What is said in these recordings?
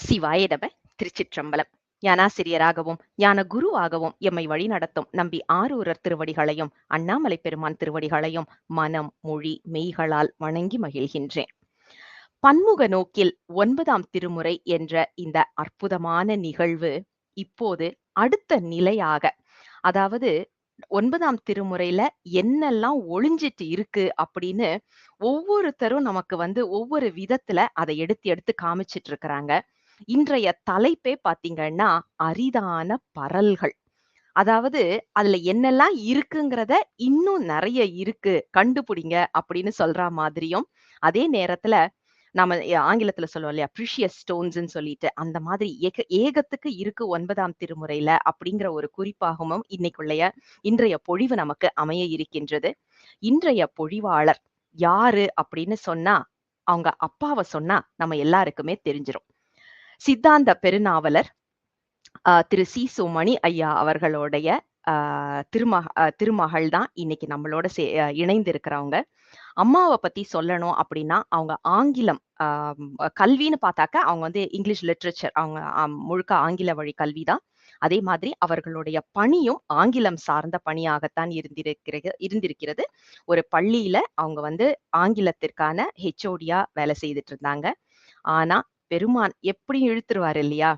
சிவாய நம. திருச்சிற்றம்பலம். ஞானாசிரியராகவும் ஞான குருவாகவும் எம்மை வழிநடத்தும் நம்பி ஆரூரர் திருவடிகளையும் அண்ணாமலை பெருமான் திருவடிகளையும் மனம் மொழி மெய்களால் வணங்கி மகிழ்கின்றேன். பன்முக நோக்கில் 9ஆம் திருமுறை என்ற இந்த அற்புதமான நிகழ்வு இப்போது அடுத்த நிலையாக, அதாவது 9ஆம் திருமுறையில என்னெல்லாம் ஒளிஞ்சிட்டு இருக்கு அப்படின்னு ஒவ்வொருத்தரும் நமக்கு ஒவ்வொரு விதத்துல அதை எடுத்து எடுத்து காமிச்சிட்டு இருக்கிறாங்க. இன்றைய தலைப்பே பார்த்தீங்கன்னா, அரிதான பரல்கள். அதாவது அதுல என்னெல்லாம் இருக்குங்கிறத இன்னும் நெறைய இருக்கு, கண்டுபிடிங்க அப்படின்னு சொல்றா மாதிரியும், அதே நேரத்துல நாம ஆங்கிலத்துல சொல்லுவோம் இல்லையா? ப்ரீஷியஸ் ஸ்டோன்ஸ்ன்னு சொல்லிட்டு, அந்த மாதிரி ஏகத்துக்கு இருக்கு 9ஆம் திருமுறையில அப்படிங்கிற ஒரு குறிப்பாகவும் இன்றைய பொழிவு நமக்கு அமைய இருக்கின்றது. இன்றைய பொழிவாளர் யாரு அப்படின்னு சொன்னா, அவங்க அப்பாவ சொன்னா நம்ம எல்லாருக்குமே தெரிஞ்சிரும். சித்தாந்த பெருநாவலர் திரு சி. மணி ஐயா அவர்களுடைய திருமகள் தான் இன்னைக்கு நம்மளோட இணைந்து இருக்கிறவங்க. அம்மாவ பத்தி சொல்லணும் அப்படின்னா, அவங்க ஆங்கிலம் கல்வின்னு பார்த்தாக்க அவங்க இங்கிலீஷ் லிட்ரேச்சர், அவங்க முழுக்க ஆங்கில வழி கல்விதான். அதே மாதிரி அவர்களுடைய பணியும் ஆங்கிலம் சார்ந்த பணியாகத்தான் இருந்திருக்கிறது. ஒரு பள்ளியில அவங்க ஆங்கிலத்திற்கான ஹெச்ஓடியா வேலை செய்துட்டு இருந்தாங்க. ஆனா பெருமான் எப்படியும் இழுத்துருவாரு இல்லையா?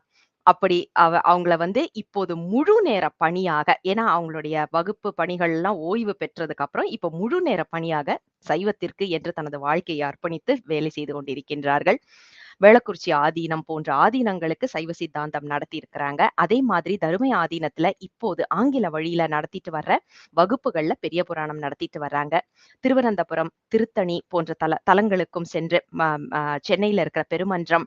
அப்படி அவங்கள இப்போது முழு நேர பணியாக, ஏன்னா அவங்களுடைய வகுப்பு பணிகள்லாம் ஓய்வு பெற்றதுக்கு அப்புறம் இப்ப முழு நேர பணியாக சைவத்திற்கு என்று தனது வாழ்க்கையை அர்ப்பணித்து வேலை செய்து கொண்டிருக்கின்றார்கள். வேளக்குறிச்சி ஆதீனம் போன்ற ஆதீனங்களுக்கு சைவ சித்தாந்தம் நடத்தி இருக்கிறாங்க. அதே மாதிரி தருமை ஆதீனத்துல இப்போது ஆங்கில வழியில நடத்திட்டு வர்ற வகுப்புகள்ல பெரிய புராணம் நடத்திட்டு வர்றாங்க. திருவனந்தபுரம், திருத்தணி போன்ற தலங்களுக்கும் சென்று சென்னையில இருக்கிற பெருமன்றம்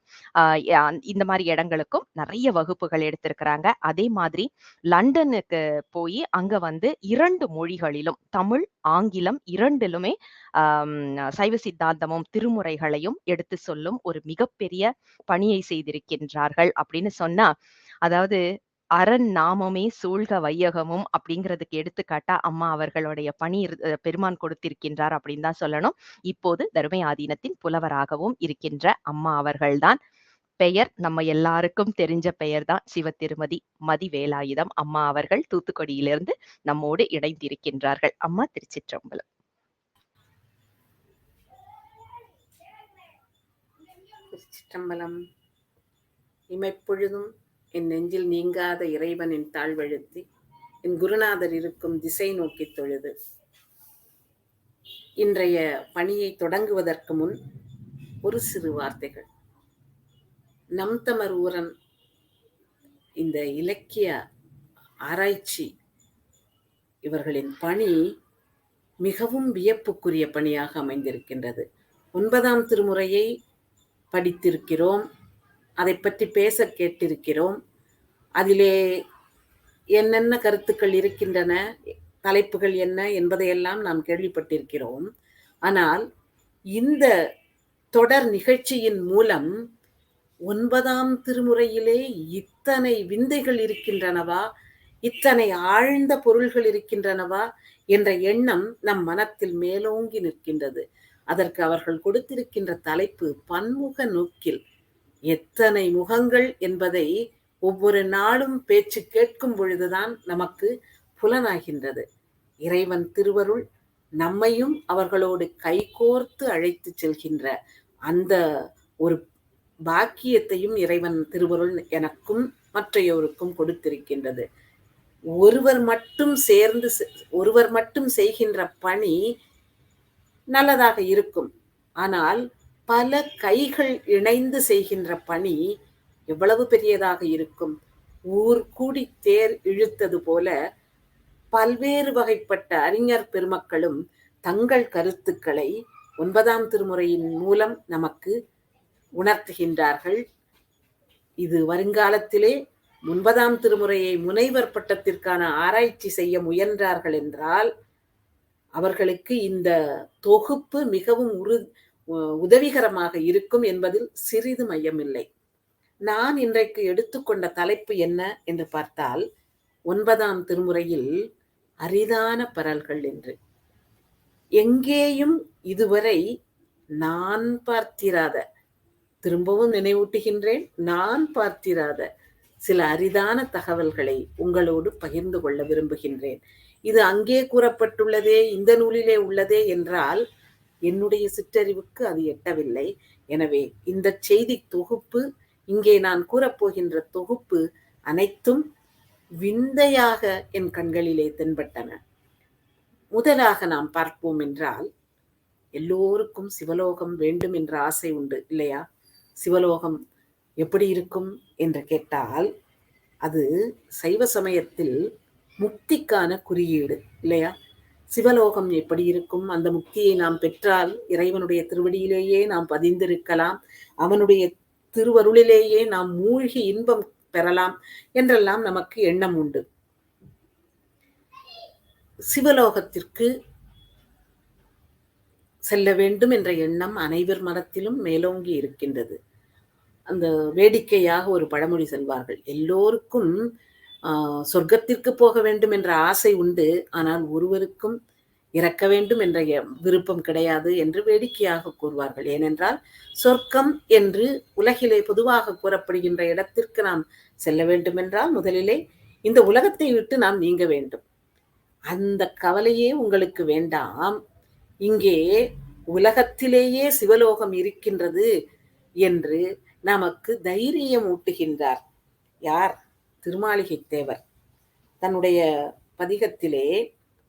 இந்த மாதிரி இடங்களுக்கும் நிறைய வகுப்புகள் எடுத்திருக்கிறாங்க. அதே மாதிரி லண்டனுக்கு போய் அங்க 2 மொழிகளிலும், தமிழ், ஆங்கிலம் 2லுமே சைவ சித்தாந்தமும் திருமுறைகளையும் எடுத்து சொல்லும் ஒரு மிகப்பெரிய பணியை செய்திருக்கின்றார்கள் அப்படின்னு சொன்னா, அதாவது அரண் நாமமே சூழ்க வையகமும் அப்படிங்கிறதுக்கு எடுத்துக்காட்டா அம்மா அவர்களுடைய பணி பெருமான் கொடுத்திருக்கின்றார் அப்படின்னு தான் சொல்லணும். இப்போது தருமை ஆதீனத்தின் புலவராகவும் இருக்கின்ற அம்மா அவர்கள்தான். பெயர் நம்ம எல்லாருக்கும் தெரிஞ்ச பெயர் தான் சிவத்திருமதி மதிவேலாயுதம் அம்மா அவர்கள் தூத்துக்குடியிலிருந்து நம்மோடு இணைந்திருக்கின்றார்கள். அம்மா, திருச்சிற்றம்பலம். திருச்சிற்றம்பலம். இமைப்பொழுதும் என் நெஞ்சில் நீங்காத இறைவனின் தாழ்வழுத்தி என் குருநாதர் இருக்கும் திசை நோக்கி தொழுது இன்றைய பணியை தொடங்குவதற்கு முன் ஒரு சிறு வார்த்தைகள். நம் தமர் ஊரன் இந்த இலக்கிய ஆராய்ச்சி இவர்களின் பணி மிகவும் வியப்புக்குரிய பணியாக அமைந்திருக்கின்றது. 9ஆம் திருமுறையை படித்திருக்கிறோம், அதை பற்றி பேச கேட்டிருக்கிறோம். அதிலே என்னென்ன கருத்துக்கள் இருக்கின்றன, தலைப்புகள் என்ன என்பதையெல்லாம் நாம் கேள்விப்பட்டிருக்கிறோம். ஆனால் இந்த தொடர் நிகழ்ச்சியின் மூலம் 9ஆம் திருமுறையிலே இத்தனை விந்தைகள் இருக்கின்றனவா, இத்தனை ஆழ்ந்த பொருள்கள் இருக்கின்றனவா என்ற எண்ணம் நம் மனத்தில் மேலோங்கி நிற்கின்றது. அதற்கு அவர்கள் கொடுத்திருக்கின்ற தலைப்பு பன்முக நோக்கில். எத்தனை முகங்கள் என்பதை ஒவ்வொரு நாளும் பேச்சு கேட்கும் பொழுதுதான் நமக்கு புலனாகின்றது. இறைவன் திருவருள் நம்மையும் அவர்களோடு கைகோர்த்து அழைத்து செல்கின்ற அந்த ஒரு பாக்கியத்தையும் இறைவன் திருவருள் எனக்கும் மற்றையோருக்கும் கொடுத்திருக்கின்றது. ஒருவர் மட்டும் செய்கின்ற பணி நல்லதாக இருக்கும். ஆனால் பல கைகள் இணைந்து செய்கின்ற பணி எவ்வளவு பெரியதாக இருக்கும். ஊர் கூடி தேர் இழுத்தது போல பல்வேறு வகைப்பட்ட அறிஞர் பெருமக்களும் தங்கள் கருத்துக்களை 9ஆம் திருமுறையின் மூலம் நமக்கு உணர்த்துகின்றார்கள். இது வருங்காலத்திலே 9ஆம் திருமுறையை முனைவர் பட்டத்திற்கான ஆராய்ச்சி செய்ய முயன்றார்கள் என்றால் அவர்களுக்கு இந்த தொகுப்பு மிகவும் உதவிகரமாக இருக்கும் என்பதில் சிறிது மையமில்லை. நான் இன்றைக்கு எடுத்துக்கொண்ட தலைப்பு என்ன என்று பார்த்தால், 9ஆம் திருமுறையில் அரிதான பரல்கள் என்று. எங்கேயும் இதுவரை நான் பார்த்திராத, திரும்பவும் நினைவூட்டுகின்றேன், நான் பார்த்திராத சில அரிதான தகவல்களை உங்களோடு பகிர்ந்து கொள்ள விரும்புகின்றேன். இது அங்கே கூறப்பட்டுள்ளதே, இந்த நூலிலே உள்ளதே என்றால் என்னுடைய சிற்றறிவுக்கு அது எட்டவில்லை. எனவே இந்த செய்தி தொகுப்பு, இங்கே நான் கூறப்போகின்ற தொகுப்பு அனைத்தும் விந்தையாக என் கண்களிலே தென்பட்டன. முதலாக நாம் பார்ப்போம் என்றால், எல்லோருக்கும் சிவலோகம் வேண்டும் என்ற ஆசை உண்டு இல்லையா? சிவலோகம் எப்படி இருக்கும் என்று கேட்டால், அது சைவ சமயத்தில் முக்திக்கான குறியீடு இல்லையா? சிவலோகம் எப்படி இருக்கும்? அந்த முக்தியை நாம் பெற்றால் இறைவனுடைய திருவடியிலேயே நாம் பதிந்திருக்கலாம், அவனுடைய திருவருளிலேயே நாம் மூழ்கி இன்பம் பெறலாம் என்றெல்லாம் நமக்கு எண்ணம் உண்டு. சிவலோகத்திற்கு செல்ல வேண்டும் என்ற எண்ணம் அனைவர் மனத்திலும் மேலோங்கி இருக்கின்றது. அந்த வேடிக்கையாக ஒரு பழமொழி சொல்வார்கள், எல்லோருக்கும் சொர்க்கத்திற்கு போக வேண்டும் என்ற ஆசை உண்டு, ஆனால் ஒருவருக்கும் இறக்க வேண்டும் என்ற விருப்பம் கிடையாது என்று வேடிக்கையாக கூறுவார்கள். ஏனென்றால் சொர்க்கம் என்று உலகிலே பொதுவாக கூறப்படுகின்ற இடத்திற்கு நாம் செல்ல வேண்டும் என்றால் முதலிலே இந்த உலகத்தை விட்டு நாம் நீங்க வேண்டும். அந்த கவலையே உங்களுக்கு வேண்டாம், இங்கே உலகத்திலேயே சிவலோகம் இருக்கின்றது என்று நமக்கு தைரியம் ஊட்டுகின்றார். யார்? திருமாளிகை தேவர். தன்னுடைய பதிகத்திலே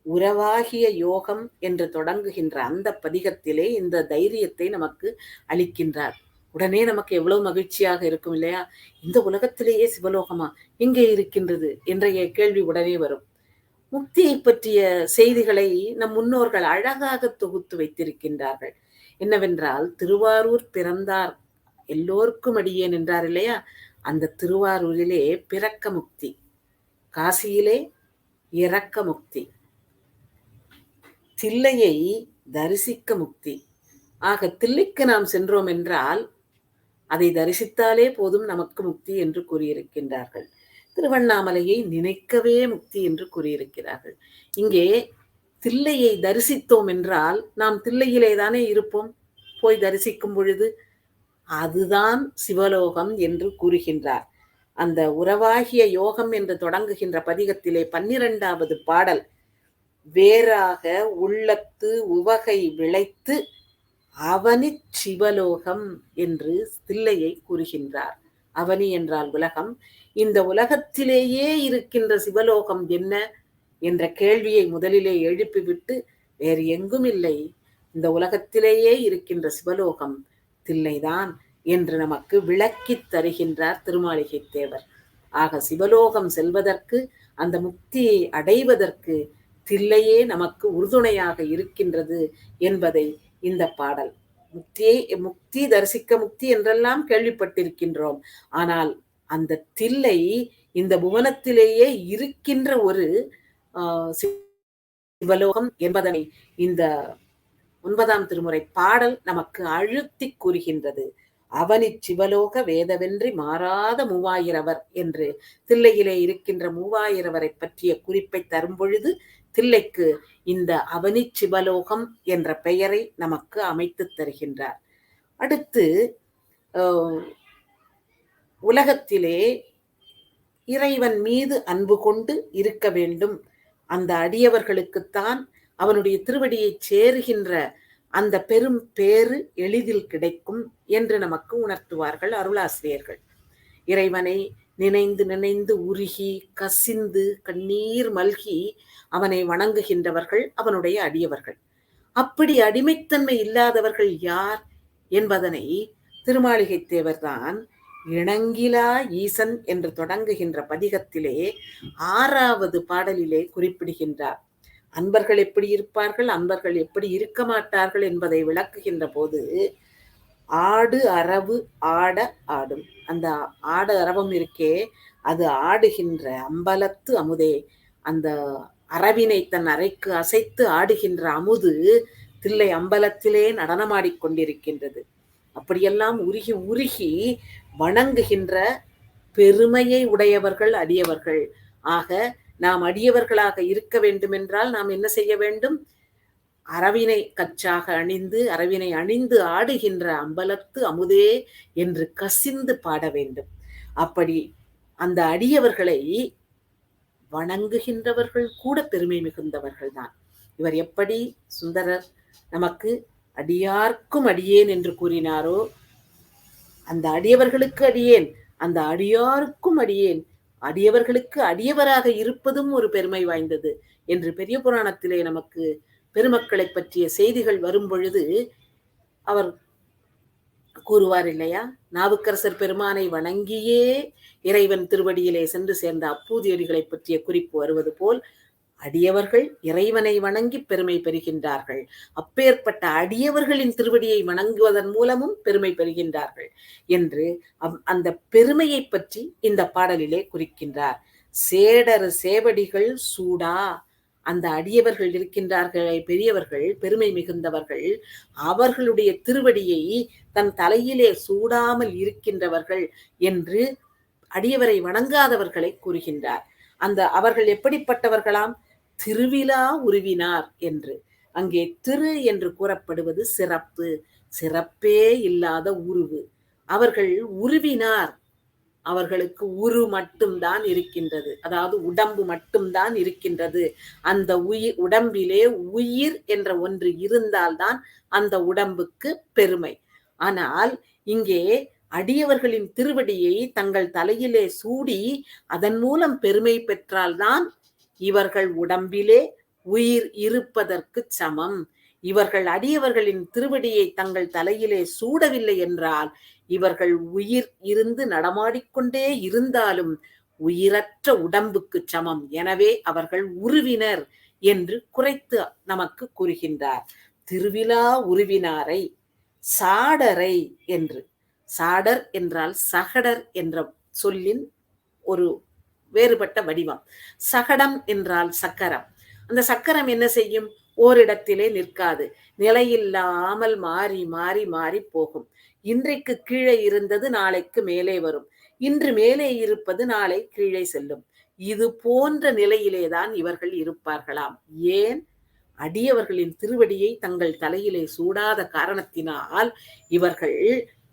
உறவாகிய யோகம் என்று தொடங்குகின்ற அந்த பதிகத்திலே இந்த தைரியத்தை நமக்கு அளிக்கின்றார். உடனே நமக்கு எவ்வளவு மகிழ்ச்சியாக இருக்கும் இல்லையா? இந்த உலகத்திலேயே சிவலோகமா எங்கே இருக்கின்றது என்ற கேள்வி உடனே வரும். முக்தியை பற்றிய செய்திகளை நம் முன்னோர்கள் அழகாக தொகுத்து வைத்திருக்கின்றார்கள். என்னவென்றால், திருவாரூர் பிறந்தார் எல்லோருக்கும் அடியேன் என்றார் இல்லையா? அந்த திருவாரூரிலே பிறக்க முக்தி, காசியிலே இறக்க முக்தி, தில்லையை தரிசிக்க முக்தி. ஆக தில்லைக்கு நாம் சென்றோம் என்றால் அதை தரிசித்தாலே போதும் நமக்கு முக்தி என்று கூறியிருக்கின்றார்கள். திருவண்ணாமலையை நினைக்கவே முக்தி என்று கூறியிருக்கிறார்கள். இங்கே தில்லையை தரிசித்தோம் என்றால் நாம் தில்லையிலே தானே இருப்போம். போய் தரிசிக்கும் பொழுது அதுதான் சிவலோகம் என்று கூறுகின்றார். அந்த உறவாகிய யோகம் என்று தொடங்குகின்ற பதிகத்திலே 12வது பாடல், வேறாக உள்ளத்து உவகை விளைத்து அவனிச் சிவலோகம் என்று தில்லையை கூறுகின்றார். அவனி என்றால் உலகம். இந்த உலகத்திலேயே இருக்கின்ற சிவலோகம் என்ன என்ற கேள்வியை முதலிலே எழுப்பிவிட்டு, வேறு எங்கும் இல்லை, இந்த உலகத்திலேயே இருக்கின்ற சிவலோகம் தில்லைதான் என்று நமக்கு விளக்கித் தருகின்றார் திருமாளிகை தேவர். ஆக சிவலோகம் செல்வதற்கு, அந்த முக்தியை அடைவதற்கு தில்லையே நமக்கு உறுதுணையாக இருக்கின்றது என்பதை இந்த பாடல். முக்தி தரிசிக்க முக்தி என்றெல்லாம் கேள்விப்பட்டிருக்கின்றோம். ஆனால் அந்த தில்லை இந்த புவனத்திலேயே இருக்கின்ற ஒரு சிவலோகம் என்பதனை இந்த 9ஆம் திருமுறை பாடல் நமக்கு அழுத்தி கூறுகின்றது. அவனிச் சிவலோக வேதவென்றி மாறாத 3000 என்று தில்லையிலே இருக்கின்ற 3000 பற்றிய குறிப்பை தரும் பொழுது தில்லைக்கு இந்த அவனிச் சிவலோகம் என்ற பெயரை நமக்கு அமைத்து தருகின்றார். அடுத்து, உலகத்திலே இறைவன் மீது அன்பு கொண்டு இருக்க வேண்டும், அந்த அடியவர்களுக்குத்தான் அவனுடைய திருவடியை சேருகின்ற அந்த பெரும் பேறு எளிதில் கிடைக்கும் என்று நமக்கு உணர்த்துவார்கள் அருளாசிரியர்கள். இறைவனை நினைந்து நினைந்து உருகி கசிந்து கண்ணீர் மல்கி அவனை வணங்குகின்றவர்கள் அவனுடைய அடியவர்கள். அப்படி அடிமைத்தன்மை இல்லாதவர்கள் யார் என்பதனை திருமாளிகை தேவர்தான் இணங்கிலா ஈசன் என்று தொடங்குகின்ற பதிகத்திலே 6வது பாடலிலே குறிப்பிடுகின்றார். அன்பர்கள் எப்படி இருப்பார்கள், அன்பர்கள் எப்படி இருக்க மாட்டார்கள் என்பதை விளக்குகின்ற போது, ஆடு அரவு ஆட ஆடும், அந்த ஆடு அரவம் இருக்கே அது ஆடுகின்ற அம்பலத்து அமுதே, அந்த அரவினை தன் அறைக்கு அசைத்து ஆடுகின்ற அமுது தில்லை அம்பலத்திலே நடனமாடிக்கொண்டிருக்கின்றது. அப்படியெல்லாம் உருகி உருகி வணங்குகின்ற பெருமையை உடையவர்கள் அடியவர்கள். ஆக நாம் அடியவர்களாக இருக்க வேண்டுமென்றால் நாம் என்ன செய்ய வேண்டும்? அரவினை கச்சாக அணிந்து அரவினை அணிந்து ஆடுகின்ற அம்பலத்து அமுதே என்று கசிந்து பாட வேண்டும். அப்படி அந்த அடியவர்களை வணங்குகின்றவர்கள் கூட பெருமை மிகுந்தவர்கள் தான். இவர் எப்படி சுந்தரர் நமக்கு அடியார்க்கும் அடியேன் என்று கூறினாரோ, அந்த அடியவர்களுக்கு அடியேன், அந்த அடியாருக்கும் அடியேன், அடியவர்களுக்கு அடியவராக இருப்பதும் ஒரு பெருமை வாய்ந்தது என்று பெரிய புராணத்திலே நமக்கு பெருமக்களை பற்றிய செய்திகள் வரும் பொழுது அவர் கூறுவார் இல்லையா? நாவுக்கரசர் பெருமானை வணங்கியே இறைவன் திருவடியிலே சென்று சேர்ந்த அப்பூதியடிகளை பற்றிய குறிப்பு வருவது போல், அடியவர்கள் இறைவனை வணங்கி பெருமை பெறுகின்றார்கள். அப்பேற்பட்ட அடியவர்களின் திருவடியை வணங்குவதன் மூலமும் பெருமை பெறுகின்றார்கள் என்று அந்த பெருமையை பற்றி இந்த பாடலிலே குறிக்கின்றார். சேடர் சேவடிகள் சூடா, அந்த அடியவர்கள் இருக்கின்றார்களே, பெரியவர்கள், பெருமை மிகுந்தவர்கள், அவர்களுடைய திருவடியை தன் தலையிலே சூடாமல் இருக்கின்றவர்கள் என்று அடியவரை வணங்காதவர்களை கூறுகின்றார். அந்த அவர்கள் எப்படிப்பட்டவர்களாம்? திருவிழா உருவினார் என்று. அங்கே திரு என்று கூறப்படுவது சிறப்பு, சிறப்பே இல்லாத உருவு. அவர்கள் உருவினார், அவர்களுக்கு உரு மட்டும்தான் இருக்கின்றது, அதாவது உடம்பு மட்டும்தான் இருக்கின்றது. அந்த உடம்பிலே உயிர் என்ற ஒன்று இருந்தால்தான் அந்த உடம்புக்கு பெருமை. ஆனால் இங்கே அடியவர்களின் திருவடியை தங்கள் தலையிலே சூடி அதன் மூலம் பெருமை பெற்றால்தான் இவர்கள் உடம்பிலே உயிர் இருப்பதற்கு சமம். இவர்கள் அடியவர்களின் திருவடியை தங்கள் தலையிலே சூடவில்லை என்றால் இவர்கள் உயிர் இருந்து நடமாடிக்கொண்டே இருந்தாலும் உயிரற்ற உடம்புக்கு சமம். எனவே அவர்கள் உருவினர் என்று குறைத்து நமக்கு கூறுகின்றார். திருவிழா உருவினாரை சாடரை என்று. சாடர் என்றால் சகடர் என்ற சொல்லின் ஒரு வேறுபட்ட வடிவம். சகடம் என்றால் சக்கரம். அந்த சக்கரம் என்ன செய்யும்? ஓரிடத்திலே நிற்காது, நிலையில்லாமல் மாறி மாறி மாறி போகும். இன்றைக்கு கீழே இருந்தது நாளைக்கு மேலே வரும், இன்று மேலே இருப்பது நாளை கீழே செல்லும். இது போன்ற நிலையிலேதான் இவர்கள் இருப்பார்களாம். ஏன்? அடியவர்களின் திருவடியை தங்கள் தலையிலே சூடாத காரணத்தினால் இவர்கள்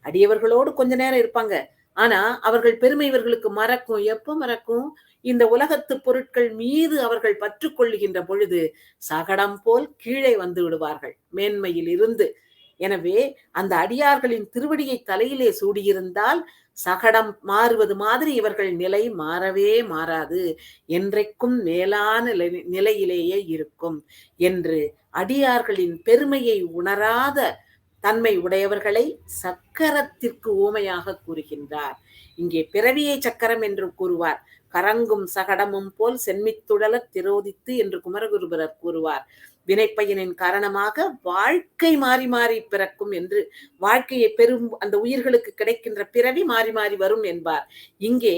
அடியவர்களோடு கொஞ்ச நேரம் இருப்பாங்க. ஆனா அவர்கள் பெருமை இவர்களுக்கு மறக்கும். எப்ப மறக்கும்? இந்த உலகத்து பொருட்கள் மீது அவர்கள் பற்று கொள்ளுகின்ற பொழுது சகடம் போல் கீழே வந்து விடுவார்கள் மேன்மையில் இருந்து. எனவே அந்த அடியார்களின் திருவடியை தலையிலே சூடியிருந்தால் சகடம் மாறுவது மாதிரி இவர்கள் நிலை மாறவே மாறாது, என்றைக்கும் மேலான நிலையிலேயே இருக்கும் என்று அடியார்களின் பெருமையை உணராத தன்மை உடையவர்களை சக்கரத்திற்கு ஊமையாக கூறுகின்றார். இங்கே பிறவியை சக்கரம் என்று கூறுவார். கரங்கும் சகடமும் போல் சென்மித்துடல திரோதித்து என்று குமரகுருபரர் கூறுவார். வினைப்பயனின் காரணமாக வாழ்க்கை மாறி மாறி பிறக்கும் என்று, வாழ்க்கையை பெறும் அந்த உயிர்களுக்கு கிடைக்கின்ற பிறவி மாறி மாறி வரும் என்பார். இங்கே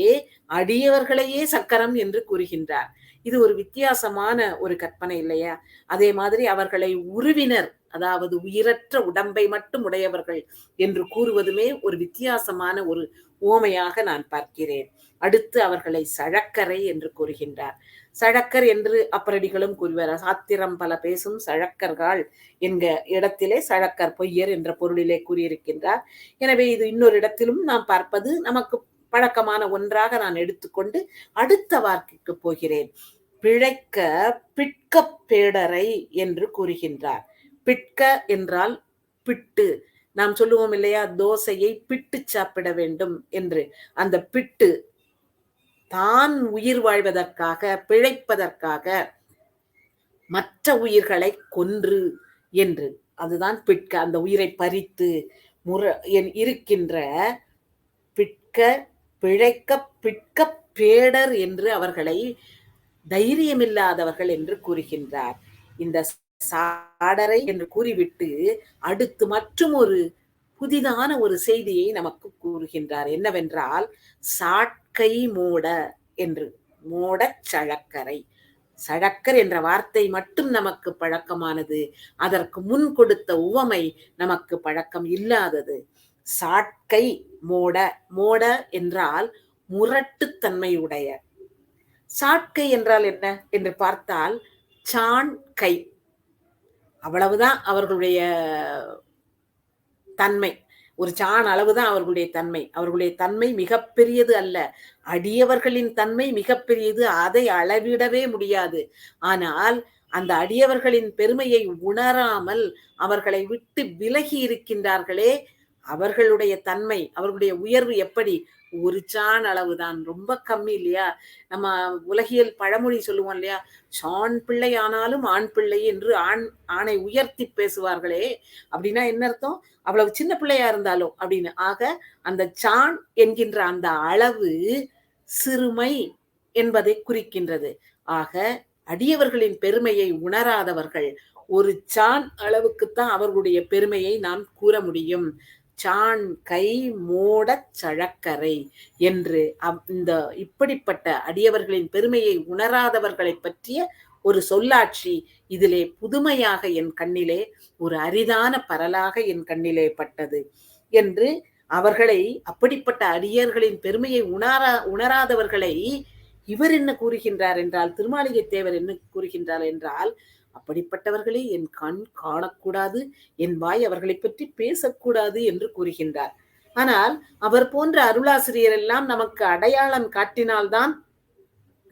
அடியவர்களையே சக்கரம் என்று கூறுகின்றார். இது ஒரு வித்தியாசமான ஒரு கற்பனை இல்லையா? அதே மாதிரி அவர்களை உருவினர், அதாவது உயிரற்ற உடம்பை மட்டும் உடையவர்கள் என்று கூறுவதுமே ஒரு வித்தியாசமான ஒரு ஓமையாக நான் பார்க்கிறேன். அடுத்து அவர்களை சழக்கரை என்று கூறுகின்றார். சழக்கர் என்று அப்பரடிகளும் கூறுவார். சாத்திரம் பல பேசும் சழக்கர்கள் என்க இடத்திலே சழக்கர் பொய்யர் என்ற பொருளிலே கூறியிருக்கின்றார். எனவே இது இன்னொரு இடத்திலும் நாம் பார்ப்பது நமக்கு பழக்கமான ஒன்றாக நான் எடுத்துக்கொண்டு அடுத்த வார்த்தைக்கு போகிறேன். பிழைக்க பிட்க பேடரை என்று கூறுகின்றார். பிட்க என்றால் பிட்டு. நாம் சொல்லுவோம் இல்லையா, தோசையை பிட்டு சாப்பிட வேண்டும் என்று. அந்த பிட்டு தான் உயிர் வாழ்வதற்காக, பிழைப்பதற்காக மற்ற உயிர்களை கொன்று என்று, அதுதான் பிட்க. அந்த உயிரை பறித்து இருக்கின்ற பிட்க பிழைக்க பிட்க பேடர் என்று அவர்களை தைரியமில்லாதவர்கள் என்று கூறுகின்றார். இந்த சாடரை என்று கூறிவிட்டு அடுத்து மற்றும் ஒரு புதிதான ஒரு செய்தியை நமக்கு கூறுகின்றார். என்னவென்றால் சாட்கை மூட என்று. மூடச் சழக்கரை. சழக்கர் என்ற வார்த்தை மட்டும் நமக்கு பழக்கமானது, அதற்கு முன் கொடுத்த உவமை நமக்கு பழக்கம் இல்லாதது. சாட்கை மூட. மூட என்றால் முரட்டுத்தன்மையுடைய. சாட்கை என்றால் என்ன என்று பார்த்தால் சாண் கை. அவ்வளவுதான் அவர்களுடைய தன்மை. ஒரு சாண் அளவுதான் அவர்களுடைய தன்மை. அவர்களுடைய தன்மை மிகப்பெரியது அல்ல. அடியவர்களின் தன்மை மிகப்பெரியது. அதை அளவிடவே முடியாது. ஆனால் அந்த அடியவர்களின் பெருமையை உணராமல் அவர்களை விட்டு விலகி இருக்கின்றார்களே, அவர்களுடைய தன்மை, அவர்களுடைய உயர்வு எப்படி? ஒரு சாண் அளவுதான். ரொம்ப கம்மி இல்லையா? நம்ம உலகியல் பழமொழி சொல்லுவோம் இல்லையா? "சாண் பிள்ளை ஆனாலும் ஆண் பிள்ளை" என்று ஆணை உயர்த்தி பேசுவார்களே, அப்படின்னா என்ன அர்த்தம்? அவ்வளவு சின்ன பிள்ளையா இருந்தாலும் அப்படின்னு. ஆக அந்த சாண் என்கின்ற அந்த அளவு சிறுமை என்பதை குறிக்கின்றது. ஆக அடியவர்களின் பெருமையை உணராதவர்கள் ஒரு சாண் அளவுக்குத்தான் அவர்களுடைய பெருமையை நாம் கூற முடியும். சாண் கை மோடச் சழக்கரை என்று இந்த இப்படிப்பட்ட அடியவர்களின் பெருமையை உணராதவர்களை பற்றிய ஒரு சொல்லாட்சி இதிலே புதுமையாக என் கண்ணிலே, ஒரு அரிதான பரலாக என் கண்ணிலே பட்டது என்று அவர்களை, அப்படிப்பட்ட அடியர்களின் பெருமையை உணராதவர்களை இவர் என்ன கூறுகின்றார் என்றால், திருமாளிகை தேவர் என்ன கூறுகின்றார் என்றால், அப்படிப்பட்டவர்களை என் கண் காணக்கூடாது, என் வாய் அவர்களை பற்றி பேசக்கூடாது என்று கூறுகின்றார். ஆனால் அவர் போன்ற அருளாசிரியர் எல்லாம் நமக்கு அடையாளம் காட்டினால்தான்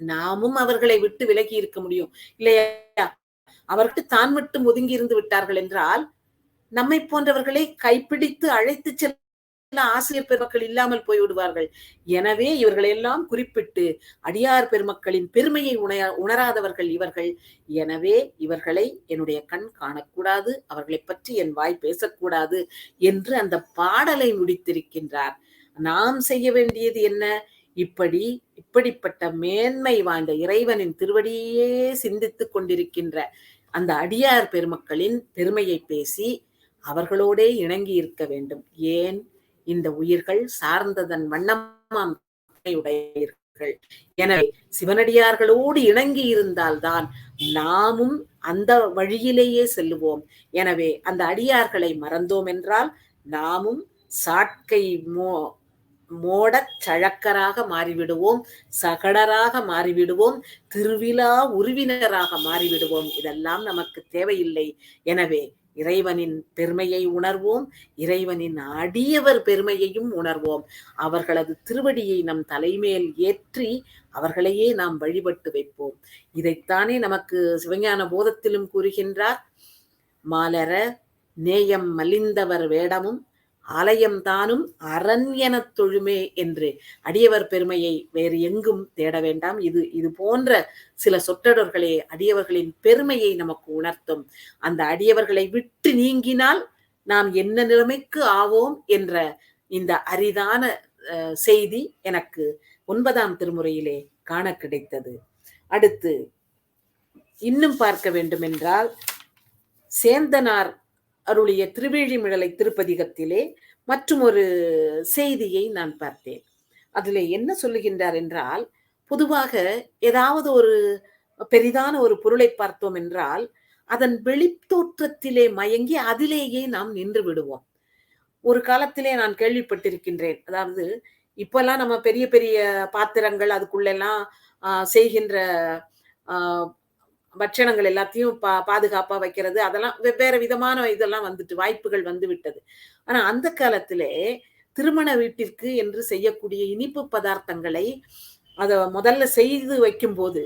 நாமும் அவர்களை விட்டு விலகி இருக்க முடியும் இல்லையா? அவர்கள் தான் மட்டும் ஒதுங்கி இருந்து விட்டார்கள் என்றால், நம்மை போன்றவர்களை கைப்பிடித்து அழைத்து செல்ல ஆசிரியர் பெருமக்கள் இல்லாமல் போய்விடுவார்கள். எனவே இவர்களை எல்லாம் குறிப்பிட்டு அடியார் பெருமக்களின் பெருமையை உணராதவர்கள் இவர்கள். எனவே இவர்களை என்னுடைய கண் காணக்கூடாது, அவர்களை பற்றி என் வாய் பேசக்கூடாது என்று அந்த பாடலை முடித்திருக்கின்றார். நாம் செய்ய வேண்டியது என்ன? இப்படிப்பட்ட மேன்மை வாய்ந்த இறைவனின் திருவடியே சிந்தித்துக் கொண்டிருக்கின்ற அந்த அடியார் பெருமக்களின் பெருமையை பேசி அவர்களோடே இணங்கி இருக்க வேண்டும். ஏன்? இந்த உயிர்கள் சார்ந்ததன் வண்ணமாம் உடையீர்கள். எனவே சிவனடியார்களோடு இணங்கி இருந்தால்தான் நாமும் அந்த வழியிலேயே செல்லுவோம். எனவே அந்த அடியார்களை மறந்தோம் என்றால் நாமும் சாட்கை மோடச் சழக்கராக மாறிவிடுவோம், சகடராக மாறிவிடுவோம், திருவிழா உருவினராக மாறிவிடுவோம். இதெல்லாம் நமக்கு தேவையில்லை. எனவே இறைவனின் பெருமையை உணர்வோம், இறைவனின் அடியவர் பெருமையையும் உணர்வோம். அவர்களது திருவடியை நம் தலைமேல் ஏற்றி அவர்களையே நாம் வழிபட்டு வைப்போம். இதைத்தானே நமக்கு சிவஞான போதத்திலும் கூறுகின்றார். மாலர நேயம் மலிந்தவர் வேடமும் ஆலயம் தானும் அரண் எனத் தொழுமே என்று. அடியவர் பெருமையை வேறு எங்கும் தேட வேண்டாம். இது போன்ற சில சொற்றொடர்களே அடியவர்களின் பெருமையை நமக்கு உணர்த்தும். அந்த அடியவர்களை விட்டு நீங்கினால் நாம் என்ன நிலைமைக்கு ஆவோம் என்ற இந்த அரிதான செய்தி எனக்கு 9ஆம் திருமுறையிலே காண கிடைத்தது. அடுத்து இன்னும் பார்க்க வேண்டும் என்றால், சேந்தனார் அருளிய திருவேழிமிழலை திருப்பதிகத்திலே மற்றும் ஒரு செய்தியை நான் பார்த்தேன். அதிலே என்ன சொல்லுகின்றார் என்றால், பொதுவாக ஏதாவது ஒரு பெரிதான ஒரு பொருளை பார்த்தோம் என்றால் அதன் வெளித்தோற்றத்திலே மயங்கி அதிலேயே நாம் நின்று விடுவோம். ஒரு காலத்திலே நான் கேள்விப்பட்டிருக்கின்றேன். அதாவது இப்பெல்லாம் நம்ம பெரிய பெரிய பாத்திரங்கள் அதுக்குள்ளெல்லாம் செய்கின்ற பட்சணங்கள் எல்லாத்தையும் பாதுகாப்பா வைக்கிறது, அதெல்லாம் வெவ்வேறு விதமான இதெல்லாம் வந்துட்டு வாய்ப்புகள் வந்து விட்டது. ஆனா அந்த காலத்திலே திருமண வீட்டிற்கு என்று செய்யக்கூடிய இனிப்பு பதார்த்தங்களை அத முதல்ல செய்து வைக்கும்போது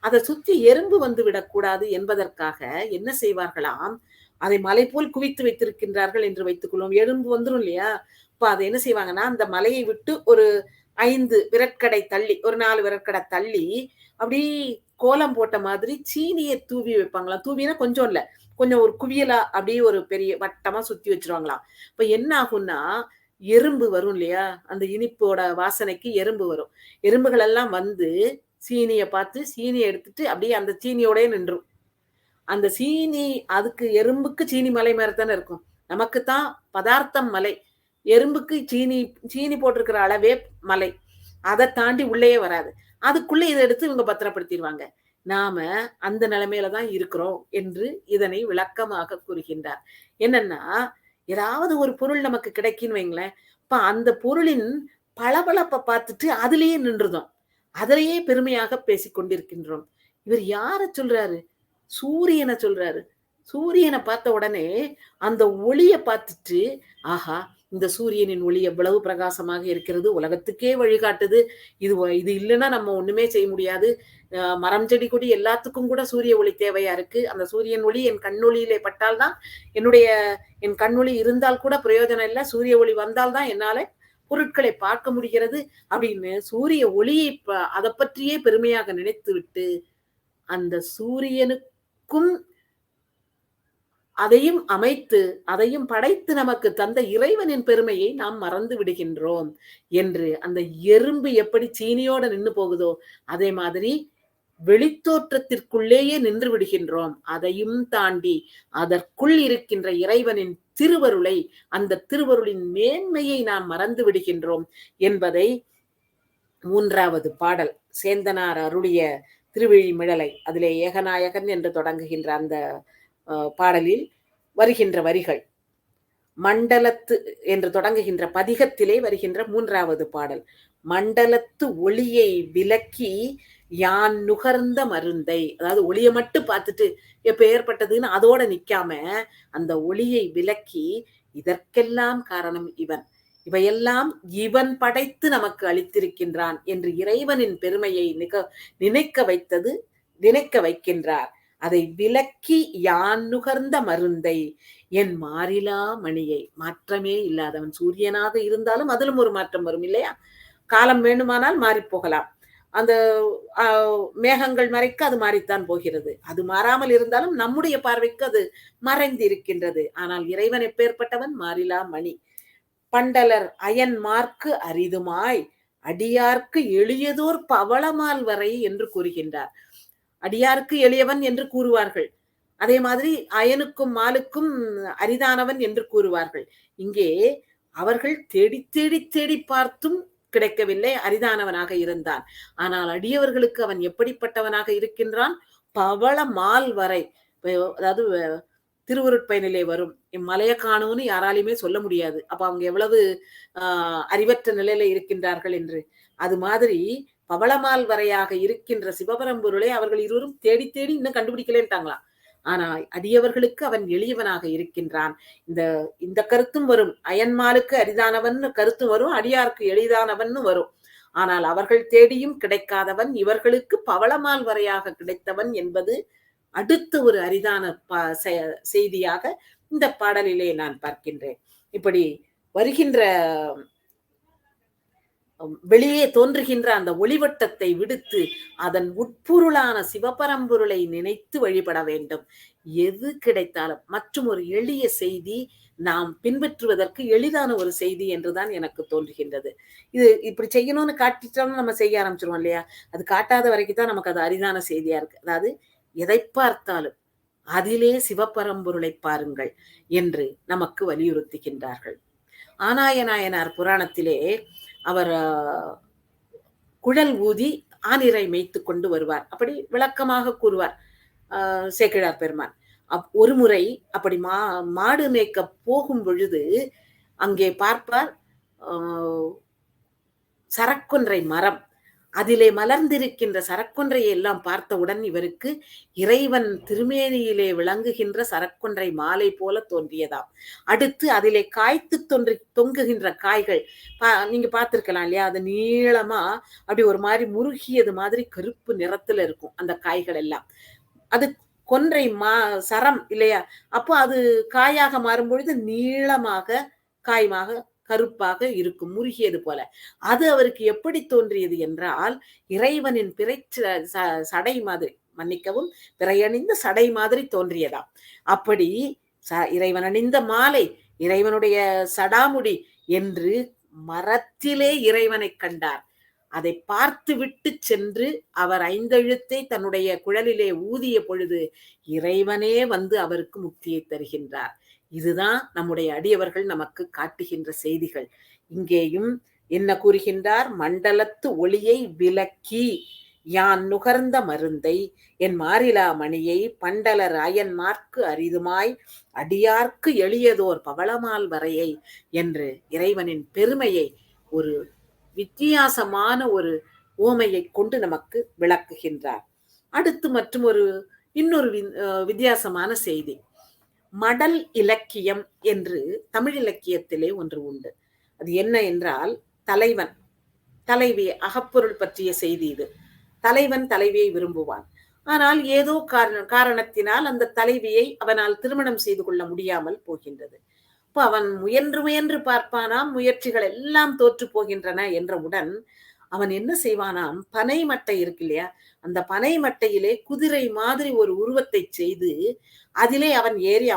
அதை சுற்றி எறும்பு வந்து விடக்கூடாது என்பதற்காக என்ன செய்வார்களாம், அதை மலை போல் குவித்து வைத்திருக்கின்றார்கள் என்று வைத்துக் கொள்வோம். எறும்பு வந்துரும் இல்லையா? இப்ப அதை என்ன செய்வாங்கன்னா, அந்த மலையை விட்டு ஒரு 5 விரற்கடை தள்ளி, ஒரு 4 விரற்கடை தள்ளி அப்படி கோலம் போட்ட மாதிரி சீனியை தூவி வைப்பாங்களாம். தூவினா கொஞ்சம் இல்ல, கொஞ்சம் ஒரு குவியலா அப்படியே ஒரு பெரிய வட்டமா சுத்தி வச்சிருவாங்களாம். இப்ப என்ன ஆகும்னா, எறும்பு வரும் இல்லையா? அந்த இனிப்போட வாசனைக்கு எறும்பு வரும். எறும்புகள் எல்லாம் வந்து சீனிய பார்த்து சீனிய எடுத்துட்டு அப்படியே அந்த சீனியோடயே நின்றும். அந்த சீனி அதுக்கு எறும்புக்கு சீனி மலை மாதிரி தானே இருக்கும். நமக்கு தான் பதார்த்தம் மலை. எறும்புக்கு சீனி போட்டிருக்கிற அளவே மலை. அதை தாண்டி உள்ளேயே வராது. அதுக்குள்ள இதை எடுத்து இவங்க பத்திரப்படுத்திடுவாங்க. நாம அந்த நிலைமையில தான் இருக்கிறோம் என்று இதனை விளக்கமாக கூறுகின்றார். என்னன்னா, ஏதாவது ஒரு பொருள் நமக்கு கிடைக்குன்னு வைங்களேன், இப்ப அந்த பொருளின் பளபளப்பை பார்த்துட்டு அதிலேயே நின்றுதோம். அதிலேயே பெருமையாக பேசிக் கொண்டிருக்கின்றோம். இவர் யார சொல்றாரு? சூரியனை சொல்றாரு. சூரியன பார்த்த உடனே அந்த ஒளிய பார்த்துட்டு, ஆஹா! இந்த சூரியனின் ஒளி எவ்வளவு பிரகாசமாக இருக்கிறது. உலகத்துக்கே வழிகாட்டுது. இது இல்லன்னா நம்ம ஒண்ணுமே செய்ய முடியாது. மரம், செடி, கொடி எல்லாத்துக்கும் கூட சூரிய ஒளி தேவையா இருக்கு. அந்த சூரியன் ஒளி என் கண்ணொளியிலே பட்டால் தான் என்னுடைய என் கண்ணொளி இருந்தால் கூட பிரயோஜனம் இல்ல. சூரிய ஒளி வந்தால் தான் என்னால பொருட்களை பார்க்க முடிகிறது. அப்படின்னு சூரிய ஒளியை அத பற்றியே பெருமையாக நினைத்துவிட்டு, அந்த சூரியனுக்கும் அதையும் அமைத்து, அதையும் படைத்து நமக்கு தந்த இறைவனின் பெருமையை நாம் மறந்து விடுகின்றோம் என்று, அந்த எறும்பு எப்படி சீனியோட நின்னு போகுதோ, அதே மாதிரி வெளித்தோற்றத்திற்குள்ளேயே நின்று விடுகின்றோம். அதையும் தாண்டி அதற்குள் இருக்கின்ற இறைவனின் திருவருளை, அந்த திருவருளின் மேன்மையை நாம் மறந்து விடுகின்றோம் என்பதை 3வது பாடல் சேந்தனார் அருளிய திருவிழிமிழலை, அதிலே ஏகநாயகன் என்று தொடங்குகின்ற அந்த பாடலில் வருகின்ற வரிகள். மண்டலத்து என்று தொடங்குகின்ற பதிகத்திலே வருகின்ற 3வது பாடல். மண்டலத்து ஒளியை விலக்கி யான் நுகர்ந்த மருந்தை, அதாவது ஒளிய மட்டும் பார்த்துட்டு எப்ப ஏற்பட்டதுன்னு அதோட நிக்காம, அந்த ஒளியை விலக்கி இதற்கெல்லாம் காரணம் இவன், இவையெல்லாம் இவன் படைத்து நமக்கு அளித்திருக்கின்றான் என்று இறைவனின் பெருமையை நினைக்க வைக்கின்றார். அதை விலக்கி யான் நுகர்ந்த மருந்தை, என் மாறிலா மணியை, மாற்றமே இல்லாதவன். சூரியனாக இருந்தாலும் அதிலும் ஒரு மாற்றம் வரும் இல்லையா? காலம் வேண்டுமானால் மாறிப் போகலாம். அந்த மேகங்கள் மறைக்க அது மாறித்தான் போகிறது. அது மாறாமல் இருந்தாலும் நம்முடைய பார்வைக்கு அது மறைந்து இருக்கின்றது. ஆனால் இறைவன் எப்பேற்பட்டவன்? மாறிலா மணி. பண்டலர் அயன் மார்க்கு அரிதுமாய் அடியார்க்கு எளியதோர் பவளமால் வரை என்று கூறுகின்றார். அடியாருக்கு எளியவன் என்று கூறுவார்கள். அதே மாதிரி அயனுக்கும் மாலுக்கும் அரிதானவன் என்று கூறுவார்கள். இங்கே அவர்கள் தேடி தேடி தேடி பார்த்தும் கிடைக்கவில்லை, அரிதானவனாக இருந்தான். ஆனால் அடியவர்களுக்கு அவன் எப்படிப்பட்டவனாக இருக்கின்றான்? பவள மால் வரை. அதாவது திருவருட்பயனிலே வரும், மலைய காணும்னு யாராலையுமே சொல்ல முடியாது. அப்ப அவங்க எவ்வளவு அறிவற்ற நிலையில இருக்கின்றார்கள் என்று. அது மாதிரி பவளமால் வரையாக இருக்கின்ற சிவபரம்பொருளை அவர்கள் இருவரும் தேடி தேடி இன்னும் கண்டுபிடிக்கலேன்ட்டாங்களாம். ஆனா அடியவர்களுக்கு அவன் எளியவனாக இருக்கின்றான். இந்த கருத்தும் வரும். அயன்மாலுக்கு அரிதானவன் கருத்தும் வரும், அடியாருக்கு எளிதானவன் வரும். ஆனால் அவர்கள் தேடியும் கிடைக்காதவன் இவர்களுக்கு பவளமால் வரையாக கிடைத்தவன் என்பது அடுத்த ஒரு அரிதான செய்தியாக இந்த பாடலிலே நான் பார்க்கின்றேன். இப்படி வருகின்ற வெளியே தோன்றுகின்ற அந்த ஒளிவட்டத்தை விடுத்து அதன் உட்பொருளான சிவபரம்பொருளை நினைத்து வழிபட வேண்டும். எது கிடைத்தாலும். மற்றும் ஒரு எளிய செய்தி, நாம் பின்பற்றுவதற்கு எளிதான ஒரு செய்தி என்றுதான் எனக்கு தோன்றுகின்றது. இது இப்படி செய்யணும்னு காட்டிட்டோம்னு நம்ம செய்ய ஆரம்பிச்சிருவோம் இல்லையா? அது காட்டாத வரைக்கும் தான் நமக்கு அது அரிதான செய்தியா இருக்கு. அதாவது எதை பார்த்தாலும் அதிலே சிவபரம்பொருளை பாருங்கள் என்று நமக்கு வலியுறுத்துகின்றார்கள். ஆனாய நாயனார் புராணத்திலே அவர் குழல் ஊதி ஆனிரை மேய்த்து கொண்டு வருவார். அப்படி விளக்கமாக கூறுவார் சேக்கிழார் பெருமான். ஒரு முறை அப்படி மாடு மேய்க்க போகும் பொழுது அங்கே பார்ப்பார் சரக்கொன்றை மரம். அதிலே மலர்ந்திருக்கின்ற சரக்கொன்றையை எல்லாம் பார்த்தவுடன் இவருக்கு இறைவன் திருமேனியிலே விளங்குகின்ற சரக்கொன்றை மாலை போல தோன்றியதாம். அடுத்து அதிலே காய்த்து தொங்குகின்ற காய்கள் நீங்க பார்த்திருக்கலாம் இல்லையா? அது நீளமா அப்படி ஒரு மாதிரி முருகியது மாதிரி கருப்பு நிறத்துல இருக்கும் அந்த காய்கள் எல்லாம். அது கொன்றை சரம் இல்லையா? அப்போ அது காயாக மாறும் பொழுது நீளமாக காயமாக கருப்பாக இருக்கும், முருகியது போல. அது அவருக்கு எப்படி தோன்றியது என்றால், இறைவனின் சடை மாதிரி, மன்னிக்கவும், பிறையணிந்த சடை மாதிரி தோன்றியதாம். அப்படி இறைவன் அணிந்த மாலை, இறைவனுடைய சடாமுடி என்று மரத்திலே இறைவனை கண்டார். அதை பார்த்து விட்டு சென்று அவர் 5 எழுத்தை தன்னுடைய குழலிலே ஊதிய பொழுது இறைவனே வந்து அவருக்கு முக்தியை தருகின்றார். இதுதான் நம்முடைய அடியவர்கள் நமக்கு காட்டுகின்ற செய்திகள். இங்கேயும் என்ன கூறுகின்றார்? மண்டலத்து ஒளியை விலக்கி யான் நுகர்ந்த மருந்தை, என் மாறிலா மணியை, பண்டலர் அயன் மார்க்கு அரிதுமாய் அடியார்க்கு எளியதோர் பவளமால் வரையை என்று இறைவனின் பெருமையை ஒரு வித்தியாசமான ஒரு ஓமையை கொண்டு நமக்கு விளக்குகின்றார். அடுத்து மற்றும் இன்னொரு வித்தியாசமான செய்தி. மடல் இலக்கியம் என்று தமிழ் இலக்கியத்திலே ஒன்று உண்டு. அது என்ன என்றால், தலைவன் தலைவி அகப்பொருள் பற்றிய செய்தி இது. தலைவன் தலைவியை விரும்புவான். ஆனால் ஏதோ காரணத்தினால் அந்த தலைவியை அவனால் திருமணம் செய்து கொள்ள முடியாமல் போகின்றது. அப்ப அவன் முயன்று முயன்று பார்ப்பானாம், முயற்சிகள் எல்லாம் தோற்று போகின்றன என்றவுடன் அவன் என்ன செய்வானாம், பனை மட்டை இருக்கு இல்லையா, அந்த பனை மட்டையிலே குதிரை மாதிரி ஒரு உருவத்தை செய்து அதிலே அவன் ஏறி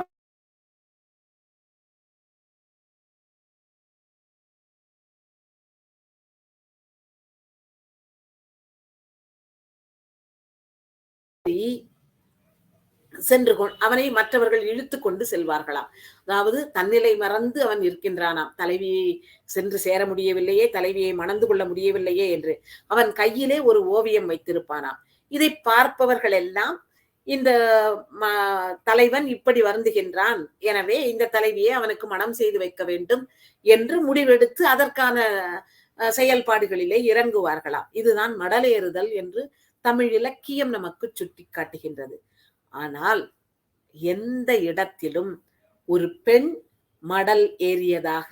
சென்று அவனை மற்றவர்கள் இழுத்து கொண்டு செல்வார்களாம். அதாவது தன்னிலை மறந்து அவன் இருக்கின்றானாம். தலைவியை சென்று சேர முடியவில்லையே, தலைவியை மணந்து கொள்ள முடியவில்லையே என்று அவன் கையிலே ஒரு ஓவியம் வைத்திருப்பானாம். இதை பார்ப்பவர்கள் எல்லாம் இந்த தலைவன் இப்படி வருந்துகின்றான், எனவே இந்த தலைவியை அவனுக்கு மணம் செய்து வைக்க வேண்டும் என்று முடிவெடுத்து அதற்கான செயல்பாடுகளிலே இறங்குவார்களாம். இதுதான் மடலேறுதல் என்று தமிழ் இலக்கியம் நமக்கு சுட்டி காட்டுகின்றது. ஆனால் எந்த இடத்திலும் ஒரு பெண் மடல் ஏறியதாக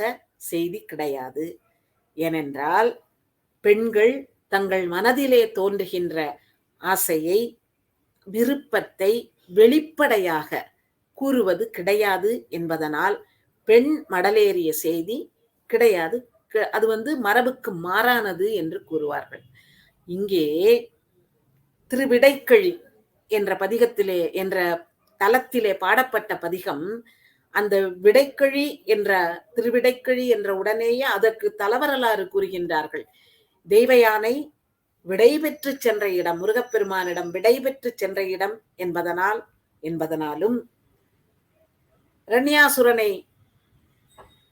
செய்தி கிடையாது. ஏனென்றால் பெண்கள் தங்கள் மனதிலே தோன்றுகின்ற ஆசையை, விருப்பத்தை வெளிப்படையாக கூறுவது கிடையாது என்பதனால் பெண் மடலேறிய செய்தி கிடையாது. அது மரபுக்கு மாறானது என்று கூறுவார்கள். இங்கே திருவிடைக்கழி என்ற பதிகத்திலே என்ற தலத்திலே பாடப்பட்ட பதிகம், அந்த விடைக்கழி என்ற திருவிடைக்கழி என்ற உடனேயே அதற்கு தலவரலாறு கூறுகின்றார்கள். தெய்வயானை விடை பெற்று சென்ற இடம், முருகப்பெருமானிடம் விடை பெற்று சென்ற இடம் என்பதனாலும் இரண்யாசுரனை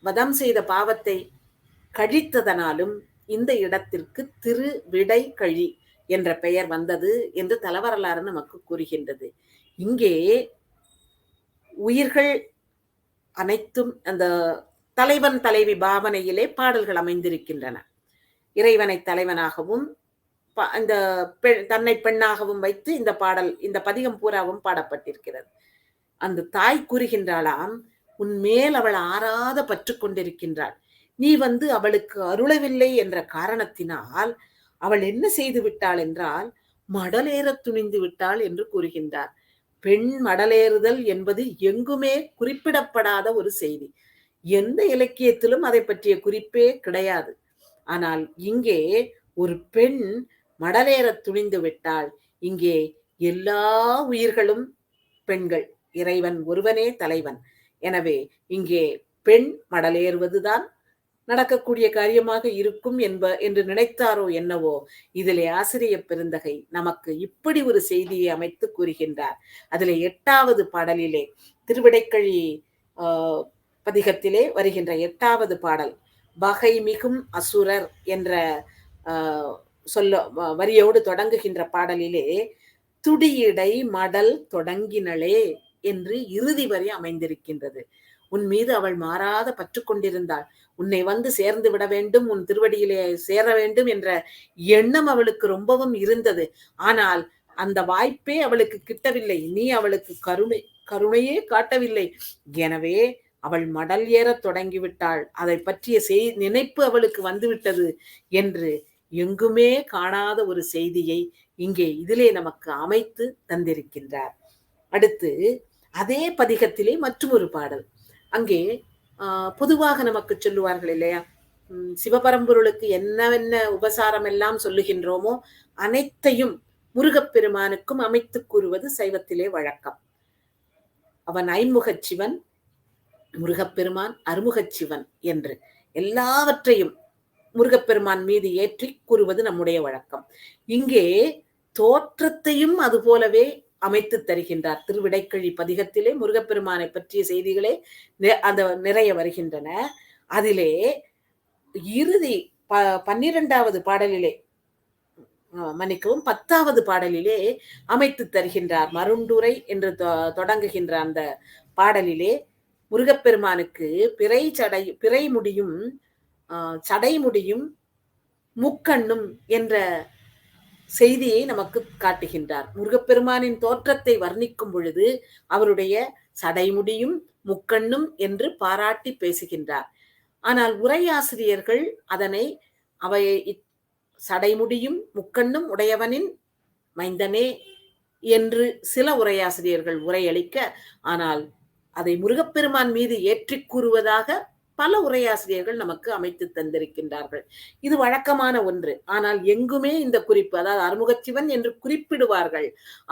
வதம் செய்த பாவத்தை கழித்ததனாலும் இந்த இடத்திற்கு திருவிடைக்கழி என்ற பெயர் வந்தது என்று தலவரலாறு நமக்கு கூறுகின்றது. இங்கே உயிர்கள் அனைத்தும் அந்த தலைவன் தலைவி பாவனையிலே பாடல்கள் அமைந்திருக்கின்றன. இறைவனை தலைவனாகவும் இந்த தன்னை பெண்ணாகவும் வைத்து இந்த பாடல், இந்த பதிகம் பூராவும் பாடப்பட்டிருக்கிறது. அந்த தாய் கூறுகின்றாளாம், உன்மேல் அவள் ஆறாத பற்று கொண்டிருக்கின்றாள். நீ அவளுக்கு அருளவில்லை என்ற காரணத்தினால் அவள் என்ன செய்து விட்டாள் என்றால் மடலேற துணிந்து விட்டாள் என்று கூறுகின்றார். பெண் மடலேறுதல் என்பது எங்குமே குறிப்பிடப்படாத ஒரு செய்தி. எந்த இலக்கியத்திலும் அதை பற்றிய குறிப்பே கிடையாது. ஆனால் இங்கே ஒரு பெண் மடலேற துணிந்து விட்டாள். இங்கே எல்லா உயிர்களும் பெண்கள், இறைவன் ஒருவனே தலைவன். எனவே இங்கே பெண் மடலேறுவதுதான் நடக்கக்கூடிய காரியமாக இருக்கும் என்று நினைத்தாரோ என்னவோ, இதிலே ஆசிரியர் பெருந்தகை நமக்கு இப்படி ஒரு செய்தியை அமைத்து கூறுகின்றார். அதிலே 8வது பாடலிலே, திருவிடைக்கழி பதிகத்திலே வருகின்ற 8வது பாடல், வகை மிகும் அசுரர் என்ற வரியோடு தொடங்குகின்ற பாடலிலே, துடியடை மடல் தொடங்கினளே என்று இறுதி வரி அமைந்திருக்கின்றது. உன் மீது அவள் மாறாத பற்று கொண்டிருந்தாள். உன்னை சேர்ந்து விட வேண்டும், உன் திருவடியிலே சேர வேண்டும் என்ற எண்ணம் அவளுக்கு ரொம்பவும் இருந்தது. ஆனால் அந்த வாய்ப்பே அவளுக்கு கிட்டவில்லை. நீ அவளுக்கு கருணையே காட்டவில்லை. எனவே அவள் மடல் ஏற தொடங்கிவிட்டாள். அதை பற்றிய நினைப்பு அவளுக்கு வந்துவிட்டது என்று எங்குமே காணாத ஒரு செய்தியை இங்கே இதிலே நமக்கு அமைத்து தந்திருக்கின்றார். அடுத்து அதே பதிகத்திலே மற்றொரு பாடல். அங்கே பொதுவாக நமக்கு சொல்லுவார்கள் இல்லையா, சிவபரம்பொருளுக்கு என்னென்ன உபசாரம் எல்லாம் சொல்லுகின்றோமோ அனைத்தையும் முருகப்பெருமானுக்கும் அமைத்து கூறுவது சைவத்திலே வழக்கம். அவன் ஐன்முகச் சிவன், முருகப்பெருமான் அருமுகச் சிவன் என்று எல்லாவற்றையும் முருகப்பெருமான் மீது ஏற்றி கூறுவது நம்முடைய வழக்கம். இங்கே தோற்றத்தையும் அதுபோலவே அமைத்து தருகின்றார். திருவிடைக்கழி பதிகத்திலே முருகப்பெருமானை பற்றிய செய்திகளே அந்த நிறைய வருகின்றன. அதிலே இறுதி 12வது பாடலிலே, மன்னிக்கவும் 10வது பாடலிலே அமைத்து தருகின்றார். மருண்டுரை என்று தொடங்குகின்ற அந்த பாடலிலே முருகப்பெருமானுக்கு பிறை முடியும், சடை முடியும், முக்கண்ணும் என்ற செய்தியை நமக்கு காட்டுகின்றார். முருகப்பெருமானின் தோற்றத்தை வர்ணிக்கும் பொழுது அவருடைய சடைமுடியும் முக்கண்ணும் என்று பாராட்டி பேசுகின்றார். ஆனால் உரையாசிரியர்கள் அதனை அவை சடைமுடியும் முக்கண்ணும் உடையவனின் மைந்தனே என்று சில உரையாசிரியர்கள் உரையளிக்க, ஆனால் அதை முருகப்பெருமான் மீது ஏற்றிக் கூறுவதாக பல உரையாசிரியர்கள் நமக்கு அமைத்து தந்திருக்கின்றார்கள். இது வழக்கமான ஒன்று. ஆனால் எங்குமே இந்த குறிப்பு, அதாவது அருமுகச்சிவன் என்று குறிப்பிடுவார்கள்.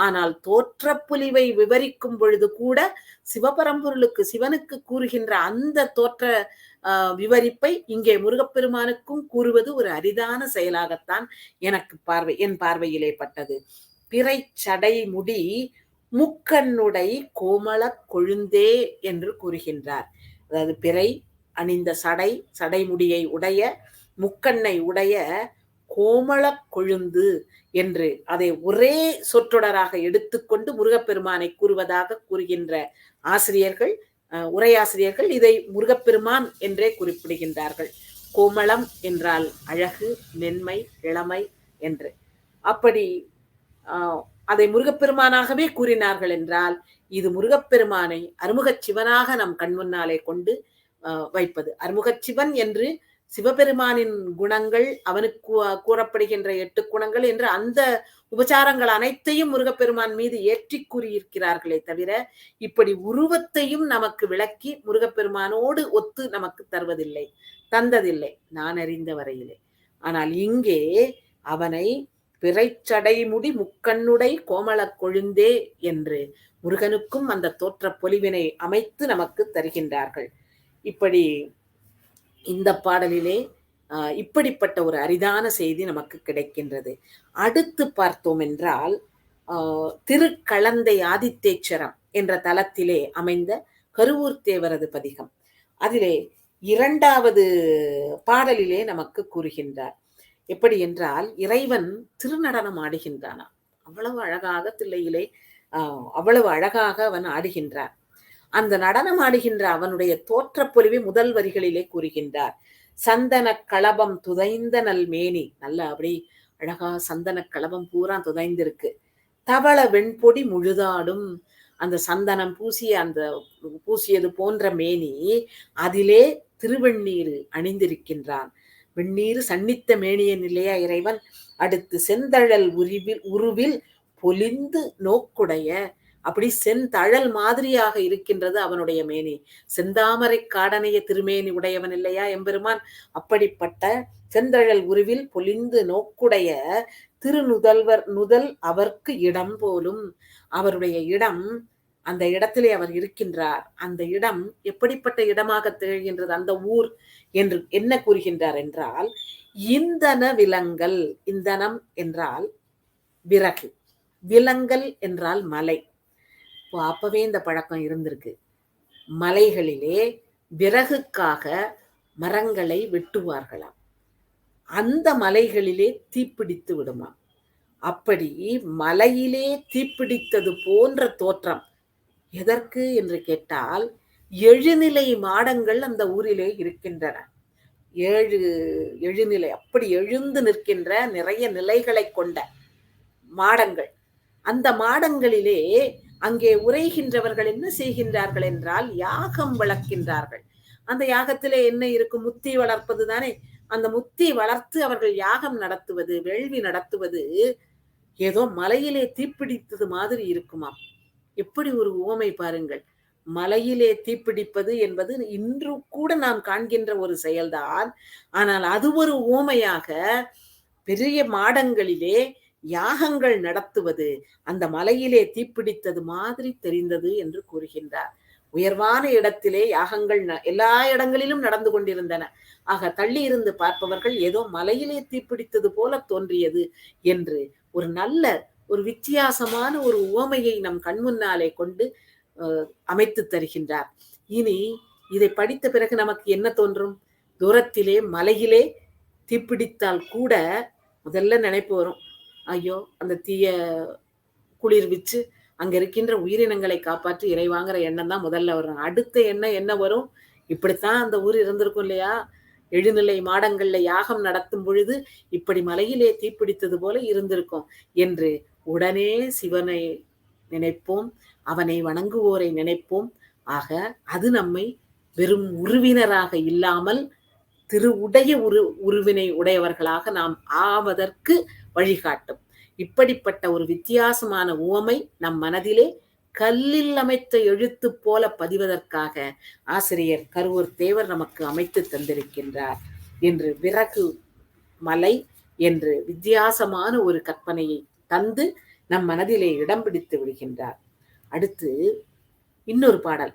ஆனால் தோற்றப்புலிவை விவரிக்கும் பொழுது கூட சிவபரம்பொருளுக்கு சிவனுக்கு கூறுகின்ற அந்த தோற்ற விவரிப்பை இங்கே முருகப்பெருமானுக்கும் கூறுவது ஒரு அரிதான செயலாகத்தான் என் பார்வையிலே பட்டது. பிறை சடை முடி முக்கண்ணுடை கோமளக் கொழுந்தே என்று கூறுகின்றார். அதாவது பிறை அணிந்த சடைமுடியை உடைய, முக்கண்ணை உடைய கோமளக் கொழுந்து என்று அதை ஒரே சொற்றொடராக எடுத்துக்கொண்டு முருகப்பெருமானை கூறுவதாக கூறுகின்ற ஆசிரியர்கள், உரையாசிரியர்கள் இதை முருகப்பெருமான் என்றே குறிப்பிடுகின்றார்கள். கோமளம் என்றால் அழகு, மென்மை, இளமை என்று. அப்படி அதை முருகப்பெருமானாகவே கூறினார்கள் என்றால், இது முருகப்பெருமானை அருமுகச் சிவனாக நம் கண்முன்னாலே கொண்டு வைப்பது. அருமுகச்சிவன் என்று சிவபெருமானின் குணங்கள், அவனுக்கு கூறப்படுகின்ற 8 குணங்கள் என்று அந்த உபச்சாரங்கள் அனைத்தையும் முருகப்பெருமான் மீது ஏற்றி கூறியிருக்கிறார்களே தவிர, இப்படி உருவத்தையும் நமக்கு விளக்கி முருகப்பெருமானோடு ஒத்து நமக்கு தந்ததில்லை நான் அறிந்த வரையிலே. ஆனால் இங்கே அவனை பிறைச்சடைமுடி முக்கண்ணுடை கோமளக் கொழுந்தே என்று முருகனுக்கும் அந்த தோற்ற பொலிவினை அமைத்து நமக்கு தருகின்றார்கள். இப்படி இந்த பாடலிலே இப்படிப்பட்ட ஒரு அரிதான செய்தி நமக்கு கிடைக்கின்றது. அடுத்து பார்த்தோம் என்றால், திருக்களந்தை ஆதித்தேச்சரம் என்ற தலத்திலே அமைந்த கருவூர் தேவரது பதிகம். அதிலே 2வது பாடலிலே நமக்கு கூறுகின்றார். எப்படி என்றால், இறைவன் திருநடனம் ஆடுகின்றானாம். அவ்வளவு அழகாக தில்லையிலே அவ்வளவு அழகாக அவன் ஆடுகின்றான். அந்த நடனம் ஆடுகின்ற அவனுடைய தோற்ற பொலிவை முதல் வரிகளிலே கூறுகின்றார். சந்தன களபம் துதைந்த நல் மேனி, நல்ல அப்படி அழகா சந்தன களபம் பூரா துதைந்திருக்கு. தவள வெண்பொடி முழுதாடும், அந்த சந்தனம் பூசியது போன்ற மேனி, அதிலே திருவெண்ணீர் அணிந்திருக்கின்றான். வெண்ணீர் சன்னித்த மேனியன் இல்லையா இறைவன். அடுத்து செந்தழல் உருவில் பொலிந்து நோக்குடைய, அப்படி செந்தழல் மாதிரியாக இருக்கின்றது அவனுடைய மேனி. செந்தாமரை காடனைய திருமேனி உடையவன் இல்லையா எம்பெருமான். அப்படிப்பட்ட செந்தழல் உருவில் பொலிந்து நோக்குடைய நுதல் அவர்க்கு இடம் போலும். அவருடைய இடம், அந்த இடத்திலே அவர் இருக்கின்றார். அந்த இடம் எப்படிப்பட்ட இடமாக திகழ்கின்றது அந்த ஊர் என்று என்ன கூறுகின்றார் என்றால், இந்தன விலங்கல். இந்தனம் என்றால் விறகு, விலங்கல் என்றால் மலை. அப்பவே இந்த பழக்கம் இருந்திருக்கு. மலைகளிலே விறகுக்காக மரங்களை வெட்டுவார்களாம். அந்த மலைகளிலே தீப்பிடித்து விடுமா. அப்படி மலையிலே தீப்பிடித்தது போன்ற தோற்றம். எதற்கு என்று கேட்டால், 7 நிலை மாடங்கள் அந்த ஊரிலே இருக்கின்றன. 7 எழுநிலை, அப்படி எழுந்து நிற்கின்ற நிறைய நிலைகளை கொண்ட மாடங்கள். அந்த மாடங்களிலே அங்கே உரைகின்றவர்கள் என்ன செய்கின்றார்கள் என்றால், யாகம் வளர்க்கின்றார்கள். அந்த யாகத்திலே என்ன இருக்கும்? முத்தி வளர்ப்பது தானே. அந்த முத்தி வளர்த்து அவர்கள் யாகம் நடத்துவது, வேள்வி நடத்துவது ஏதோ மலையிலே தீப்பிடித்தது மாதிரி இருக்குமாம். எப்படி ஒரு உவமை பாருங்கள். மலையிலே தீப்பிடிப்பது என்பது இன்று கூட நாம் காண்கின்ற ஒரு செயல்தான். ஆனால் அது ஒரு உவமையாக பெரிய மாடங்களிலே யாகங்கள் நடத்துவது அந்த மலையிலே தீப்பிடித்தது மாதிரி தெரிந்தது என்று கூறுகின்றார். உயர்வான இடத்திலே யாகங்கள் எல்லா இடங்களிலும் நடந்து கொண்டிருந்தன. ஆக தள்ளி இருந்து பார்ப்பவர்கள் ஏதோ மலையிலே தீப்பிடித்தது போல தோன்றியது என்று ஒரு நல்ல ஒரு வித்தியாசமான ஒரு உவமையை நம் கண்முன்னாலே கொண்டு அமைத்து தருகின்றார். இனி இதை படித்த பிறகு நமக்கு என்ன தோன்றும்? தூரத்திலே மலையிலே தீப்பிடித்தால் கூட முதல்ல நினைப்பு வரும், ஐயோ அந்த தீய குளிர்விச்சு அங்க இருக்கின்ற உயிரினங்களை காப்பாற்றி இறைவாங்கிற எண்ணம் தான் முதல்ல வரும். அடுத்த எண்ணம் என்ன வரும்? இப்படித்தான் அந்த ஊர் இருந்திருக்கும் இல்லையா, 7 நிலை மாடங்கள்ல யாகம் நடத்தும் பொழுது இப்படி மலையிலே தீப்பிடித்தது போல இருந்திருக்கும் என்று உடனே சிவனை நினைப்போம், அவனை வணங்குவோரை நினைப்போம். ஆக அது நம்மை வெறும் உறவினராக இல்லாமல் திருவுடைய உருவினை உடையவர்களாக நாம் ஆவதற்கு வழிகாட்டும். இப்படிப்பட்ட ஒரு வித்தியாசமான உவமை நம் மனதிலே கல்லில் அமைத்த எழுத்து போல பதிவதற்காக ஆசிரியர் கருவூர் தேவர் நமக்கு அமைத்து தந்திருக்கின்றார் என்று விறகு மலை என்று வித்தியாசமான ஒரு கற்பனையை தந்து நம் மனதிலே இடம் பிடித்து விடுகின்றார். அடுத்து இன்னொரு பாடல்.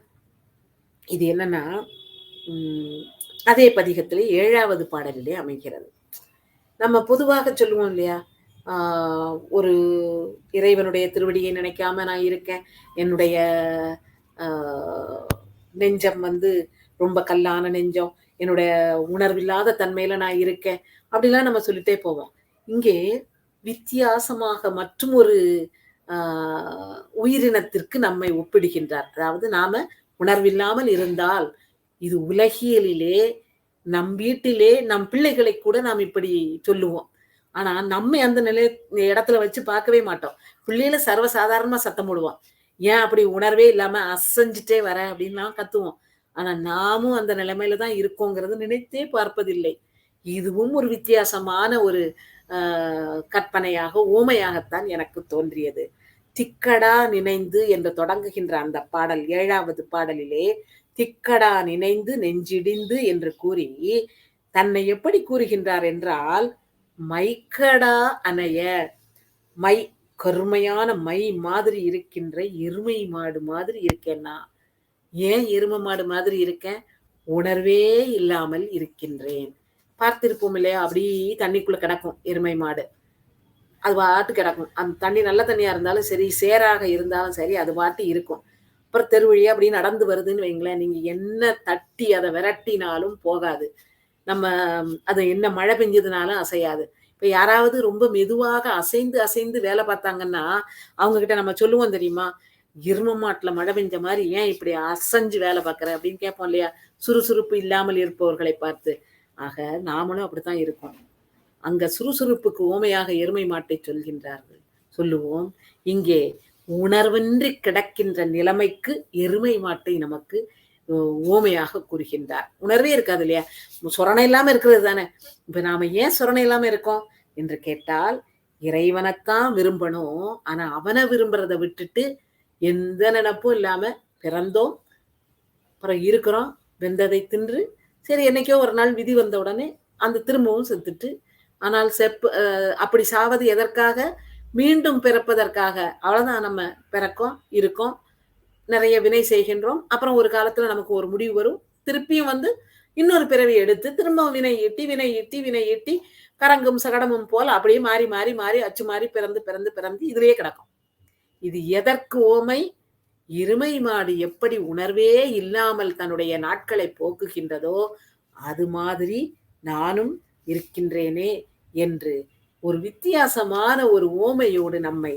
இது என்னன்னா அதே பதிகத்திலே 7வது பாடலிலே அமைகிறது. நம்ம பொதுவாக சொல்லுவோம் இல்லையா, ஒரு இறைவனுடைய திருவடியை நினைக்காம நான் இருக்கேன், என்னுடைய நெஞ்சம் ரொம்ப கல்லான நெஞ்சம், என்னுடைய உணர்வில்லாத தன்மையில நான் இருக்கேன், அப்படிலாம் நம்ம சொல்லிட்டே போவோம். இங்கே வித்தியாசமாக மற்றும் ஒரு உயிரினத்திற்கு நம்மை ஒப்பிடுகின்றார். அதாவது நாம உணர்வில்லாமல் இருந்தால் இது உலகியலிலே நம் வீட்டிலே நம் பிள்ளைகளை கூட நாம் இப்படி சொல்லுவோம். ஆனா நம்ம அந்த இடத்துல வச்சு பார்க்கவே மாட்டோம். பிள்ளையில சர்வசாதாரணமா சத்தம் போடுவோம். ஏன் அப்படி உணர்வே இல்லாம அசைஞ்சிட்டே வரேன் அப்படின்லாம் கத்துவோம். ஆனா நாமும் அந்த நிலைமையில தான் இருக்கோங்கிறது நினைத்தே பார்ப்பதில்லை. இதுவும் ஒரு வித்தியாசமான ஒரு கற்பனையாக ஊமையாகத்தான் எனக்கு தோன்றியது. திக்கடா நினைந்து என்று தொடங்குகின்ற அந்த பாடல் 7வது பாடலிலே திக்கடா நினைந்து நெஞ்சிடிந்து என்று கூறி தன்னை எப்படி கூறுகின்றார் என்றால், மைக்கடா அணைய, மை கருமையான மை மாதிரி இருக்கின்ற எருமை மாடு மாதிரி இருக்கேன்னா. ஏன் எருமை மாடு மாதிரி இருக்கேன்? உணர்வே இல்லாமல் இருக்கின்றேன். பார்த்திருப்போம் இல்லையா, அப்படி தண்ணிக்குள்ள கிடக்கும் எருமை மாடு. அது பாட்டு கிடக்கும். அந்த தண்ணி நல்ல தண்ணியா இருந்தாலும் சரி, சேராக இருந்தாலும் சரி, அது பாட்டு இருக்கும். அப்புறம் தெரு வழியா அப்படி நடந்து வருதுன்னு வைங்களேன், நீங்க என்ன தட்டி அதை விரட்டினாலும் போகாது. நம்ம அது என்ன மழை பெஞ்சதுனாலும் அசையாது. இப்ப யாராவது ரொம்ப மெதுவாக அசைந்து அசைந்து வேலை பார்த்தாங்கன்னா அவங்க கிட்ட நம்ம சொல்லுவோம் தெரியுமா, எருமை மாட்டுல மழை பெஞ்ச மாதிரி ஏன் இப்படி அசைஞ்சு வேலை பார்க்கற அப்படின்னு கேட்போம் இல்லையா, சுறுசுறுப்பு இல்லாமல் இருப்பவர்களை பார்த்து. ஆக நாமளும் அப்படித்தான் இருக்கோம். அங்க சுறுசுறுப்புக்கு ஊமையாக எருமை மாட்டை சொல்லுவோம். இங்கே உணர்வின்றி கிடக்கின்ற நிலைமைக்கு எருமை மாட்டை நமக்கு ஓமையாக கூறுகின்றார். உணர்வே இருக்காது இல்லையா, சொரணை இல்லாம இருக்கிறது தானே. இப்ப நாம ஏன் சொரணை இல்லாம இருக்கோம் என்று கேட்டால், இறைவனைத்தான் விரும்பணும், ஆனா அவனை விரும்புறதை விட்டுட்டு எந்த நினைப்பும் இல்லாம பிறந்தோம், அப்புறம் இருக்கிறோம், வெந்ததை தின்று, சரி என்னைக்கோ ஒரு நாள் விதி வந்த உடனே அந்த திரும்பவும் செத்துட்டு, ஆனால் அப்படி சாவது எதற்காக? மீண்டும் பிறப்பதற்காக. அவ்வளவுதான். நம்ம பிறக்கோம், இருக்கோம், நிறைய வினை செய்கின்றோம், அப்புறம் ஒரு காலத்துல நமக்கு ஒரு முடிவு வரும், திருப்பியும் இன்னொரு பிறவி எடுத்து திரும்ப வினை ஈட்டி கரங்கும் சகடமும் போல் அப்படியே மாறி மாறி மாறி அச்சு மாறி பிறந்து இதுலயே கிடக்கும். இது எதற்கு ஓமை? எருமை மாடு எப்படி உணர்வே இல்லாமல் தன்னுடைய நாட்களை போக்குகின்றதோ அது மாதிரி நானும் இருக்கின்றேனே என்று ஒரு வித்தியாசமான ஒரு ஓமையோடு நம்மை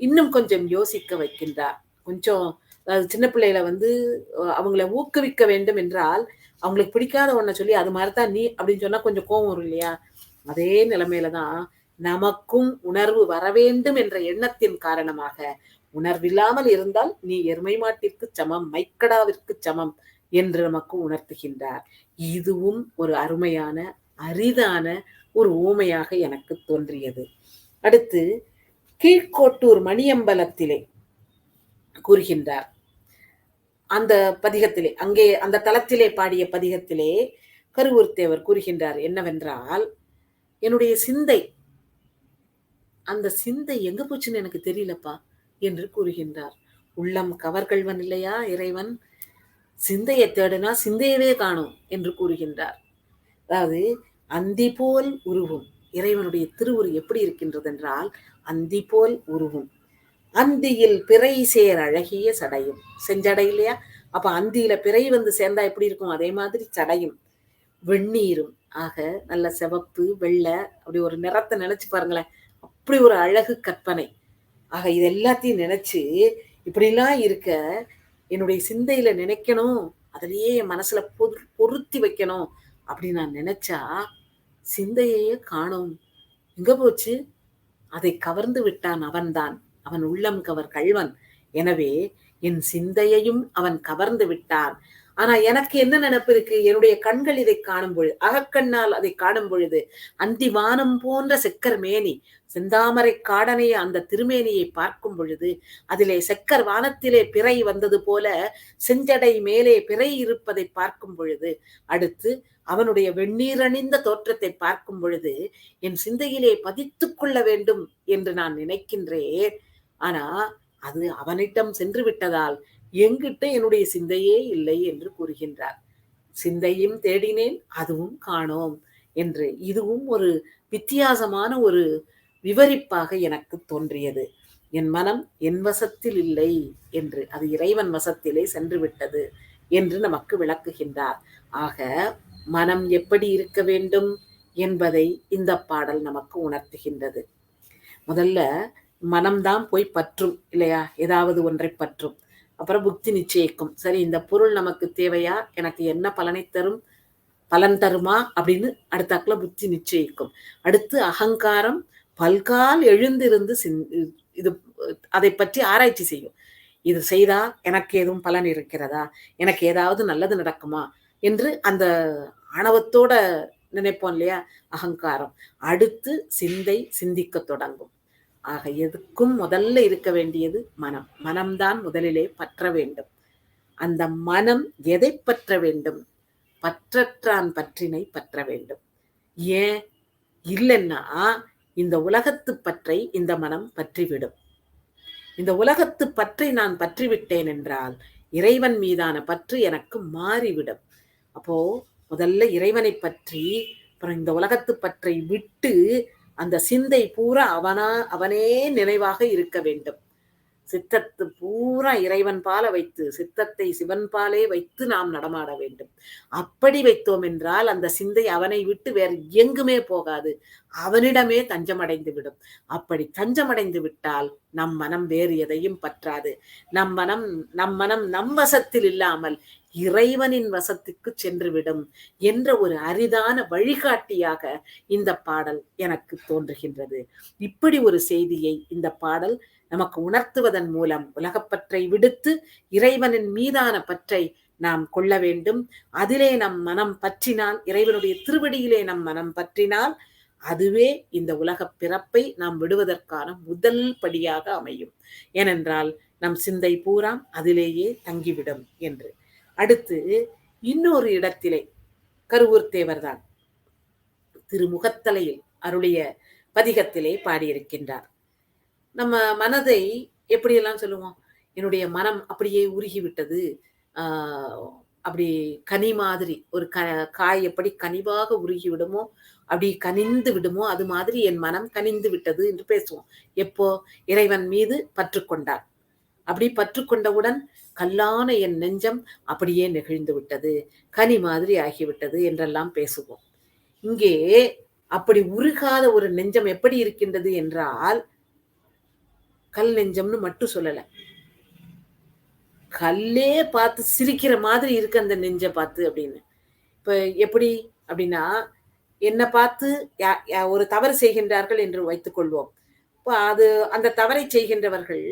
இன்னும் கொஞ்சம் யோசிக்க வைக்கின்றார். கொஞ்சம் சின்ன பிள்ளைகளை அவங்கள ஊக்குவிக்க வேண்டும் என்றால், அவங்களுக்கு பிடிக்காத ஒன்ன சொல்லி அது மாதிரிதான் நீ அப்படின்னு சொன்னா கொஞ்சம் கோபம் வரும் இல்லையா, அதே நிலைமையில தான் நமக்கும் உணர்வு வர வேண்டும் என்ற எண்ணத்தின் காரணமாக, உணர்வில்லாமல் இருந்தால் நீ எருமை மாட்டிற்கு சமம், மைக்கடாவிற்கு சமம் என்று நமக்கு உணர்த்துகின்றார். இதுவும் ஒரு அருமையான அரிதான ஒரு ஊமையாக எனக்கு தோன்றியது. அடுத்து கீழ்கோட்டூர் மணியம்பலத்திலே கூறுகின்றார். அந்த பதிகத்திலே, அங்கே அந்த தலத்திலே பாடிய பதிகத்திலே கருவூர்த்தேவர் கூறுகின்றார் என்னவென்றால், என்னுடைய சிந்தை, அந்த சிந்தை எங்க போச்சுன்னு எனக்கு தெரியலப்பா என்று கூறுகின்றார். உள்ளம் கவர்கள்வன் இல்லையா இறைவன், சிந்தையை தேடுனா சிந்தையவே காணும் என்று கூறுகின்றார். அதாவது அந்தி போல் உருவும் இறைவனுடைய திருவுரு எப்படி இருக்கின்றது என்றால், அந்தி போல் உருவும், அந்தியில் பிறை சேர் அழகிய சடையும். செஞ்சடை இல்லையா, அப்ப அந்தியில பிறை சேர்ந்தா எப்படி இருக்கும், அதே மாதிரி சடையும் வெந்நீரும். ஆக நல்ல சிவப்பு வெள்ளை அப்படி ஒரு நிறத்தை நினைச்சு பாருங்களேன், அப்படி ஒரு அழகு கற்பனை. ஆக இது எல்லாத்தையும் நினைச்சு இப்படிலாம் இருக்க என்னுடைய சிந்தையில நினைக்கணும், அதுலயே என் மனசுல பொருத்தி வைக்கணும் அப்படின்னு நான் நினைச்சா சிந்தையே காணோம், எங்க போச்சு? அதை கவர்ந்து விட்டான் அவன்தான் அவன் உள்ளம் கவர் கள்வன். எனவே என் சிந்தையையும் அவன் கவர்ந்து விட்டான். ஆனா எனக்கு என்ன நினைப்பு இருக்கு? என்னுடைய கண்கள் இதை காணும் பொழுது, அகக்கண்ணால் அதை காணும் பொழுது, அந்தி வானம் போன்ற செக்கர் மேனி, செந்தாமரை காடனைய அந்த திருமேனியை பார்க்கும் பொழுது, அதிலே செக்கர் வானத்திலே பிறை வந்தது போல செஞ்சடை மேலே பிறை இருப்பதை பார்க்கும் பொழுது, அடுத்து அவனுடைய வெந்நீரணிந்த தோற்றத்தை பார்க்கும் பொழுது, என் சிந்தையிலே பதித்துக் கொள்ள வேண்டும் என்று நான் நினைக்கின்றேன். ஆனா அது அவனிடம் சென்று விட்டதால் எங்கிட்ட என்னுடைய சிந்தையே இல்லை என்று கூறுகின்றார். சிந்தையும் தேடினேன், அதுவும் காணோம் என்று. இதுவும் ஒரு வித்தியாசமான ஒரு விவரிப்பாக எனக்கு தோன்றியது. என் மனம் என் வசத்தில் இல்லை என்று, அது இறைவன் வசத்திலே சென்று விட்டது என்று நமக்கு விளக்குகின்றார். ஆக மனம் எப்படி இருக்க வேண்டும் என்பதை இந்த பாடல் நமக்கு உணர்த்துகின்றது. முதல்ல மனம்தான் போய் பற்றும் இல்லையா? ஏதாவது ஒன்றை பற்றும். அப்புறம் புத்தி நிச்சயிக்கும். சரி, இந்த பொருள் நமக்கு தேவையா? எனக்கு என்ன பலனை தரும்? பலன் தருமா? அப்படின்னு அடுத்தாக்குல புத்தி நிச்சயிக்கும். அடுத்து அகங்காரம் பல்கால் எழுந்திருந்து இது அதை பற்றி ஆராய்ச்சி செய்யும். இது செய்தா எனக்கு எதுவும் பலன் இருக்கிறதா? எனக்கு ஏதாவது நல்லது நடக்குமா? என்று அந்த ஆணவத்தோட நினைப்போம் இல்லையா? அகங்காரம். அடுத்து சிந்தை சிந்திக்க தொடங்கும். ஆக எதுக்கும் முதல்ல இருக்க வேண்டியது மனம். மனம்தான் முதலிலே பற்ற வேண்டும். அந்த மனம் எதை பற்ற வேண்டும்? பற்றற்றான் பற்றினை பற்ற வேண்டும். ஏன் இல்லைன்னா இந்த உலகத்து பற்றை இந்த மனம் பற்றிவிடும். இந்த உலகத்து பற்றை நான் பற்றிவிட்டேன் என்றால் இறைவன் மீதான பற்று எனக்கு மாறிவிடும். அப்போ முதல்ல இறைவனை பற்றி, அப்புறம் இந்த உலகத்து பற்றை விட்டு அந்த சிந்தை பூரா அவனே நினைவாக இருக்க வேண்டும். சித்தத்து பூரா இறைவன் பால வைத்து, சித்தத்தை சிவன் பாலே வைத்து நாம் நடமாட வேண்டும். அப்படி வைத்தோம் என்றால் அந்த சிந்தை அவனை விட்டு வேறு எங்குமே போகாது, அவனிடமே தஞ்சமடைந்து விடும். அப்படி தஞ்சமடைந்து விட்டால் நம் மனம் வேறு எதையும் பற்றாது. நம் மனம் நம் வசத்தில் இல்லாமல் இறைவனின் வசத்துக்கு சென்றுவிடும் என்ற ஒரு அரிதான வழிகாட்டியாக இந்த பாடல் எனக்கு தோன்றுகின்றது. இப்படி ஒரு செய்தியை இந்த பாடல் நமக்கு உணர்த்துவதன் மூலம் உலகப்பற்றை விடுத்து இறைவனின் மீதான பற்றை நாம் கொள்ள வேண்டும். அதிலே நம் மனம் பற்றினால், இறைவனுடைய திருவடியிலே நம் மனம் பற்றினால், அதுவே இந்த உலகப் பிறப்பை நாம் விடுவதற்கான முதல் படியாக அமையும். ஏனென்றால் நம் சிந்தை பூரா அதிலேயே தங்கிவிடும் என்று. அடுத்து இன்னொரு இடத்திலே கருவூர் தேவர்தான் திருமுகத்தலையில் அருளிய பதிகத்திலே பாடியிருக்கின்றார். நம்ம மனதை எப்படியெல்லாம் சொல்லுவோம்? என்னுடைய மனம் அப்படியே உருகிவிட்டது, அப்படி கனி மாதிரி, ஒரு காய் எப்படி கனிவாக உருகி விடுமோ, அப்படி கனிந்து விடுமோ, அது மாதிரி என் மனம் கனிந்து விட்டது என்று பேசுவோம். எப்போ? இறைவன் மீது பற்று கொண்டார். அப்படி பற்று கொண்டவுடன் கல்லான என் நெஞ்சம் அப்படியே நெகிழ்ந்து விட்டது, கனி மாதிரி ஆகிவிட்டது என்றெல்லாம் பேசுவோம். இங்கே அப்படி உருகாத ஒரு நெஞ்சம் எப்படி இருக்கின்றது என்றால், கல் நெஞ்சம்னு மட்டும் சொல்லல, கல்லே பார்த்து சிரிக்கிற மாதிரி இருக்கு அந்த நெஞ்ச பார்த்து அப்படின்னு. இப்ப எப்படி அப்படின்னா, என்னை பார்த்து ஒரு தவறு செய்கின்றார்கள் என்று வைத்துக் கொள்வோம். இப்போ அது அந்த தவறை செய்கின்றவர்கள்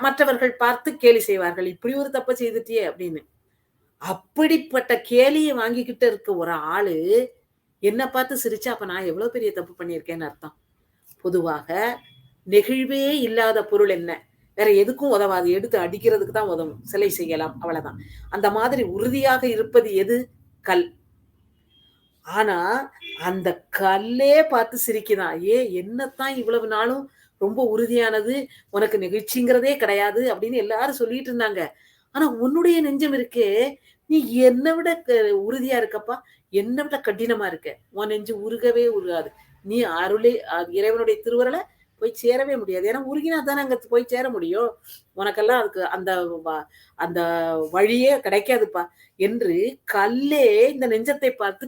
மற்றவர்கள் பார்த்து கேலி செய்வார்கள், இப்படி ஒரு தப்பை செய்துட்டியே அப்படின்னு. அப்படிப்பட்ட கேலியை வாங்கிக்கிட்டு இருக்க ஒரு ஆளு என்ன பார்த்து சிரிச்சா அப்ப நான் எவ்வளவு பெரிய தப்பு பண்ணியிருக்கேன்னு அர்த்தம். பொதுவாக நெகிழ்வே இல்லாத பொருள் என்ன? வேற எதுக்கும் உதவாது, எடுத்து அடிக்கிறதுக்கு தான் உதவும், சிலை செய்யலாம், அவ்வளவுதான். அந்த மாதிரி உறுதியாக இருப்பது எது? கல். ஆனா அந்த கல்லே பார்த்து சிரிக்குதான். என்னத்தான் இவ்வளவு நாளும் ரொம்ப உறுதியானது, உனக்கு நெகிழ்ச்சிங்கிறதே கிடையாது அப்படின்னு எல்லாரும் சொல்லிட்டு இருந்தாங்க. ஆனா உன்னுடைய நெஞ்சம் இருக்கே, நீ என்னை விட உறுதியா இருக்கப்பா, என்னை விட கடினமா இருக்க. உன் நெஞ்சு உருகவே உருகாது. நீ அருளே இறைவனுடைய திருவருளை போய் சேரவே முடியாது. ஏன்னா உருகினா தானே அங்க போய் சேர முடியும். உனக்கெல்லாம் அதுக்கு அந்த வழியே கிடைக்காதுப்பா என்று கல்லே இந்த நெஞ்சத்தை பார்த்து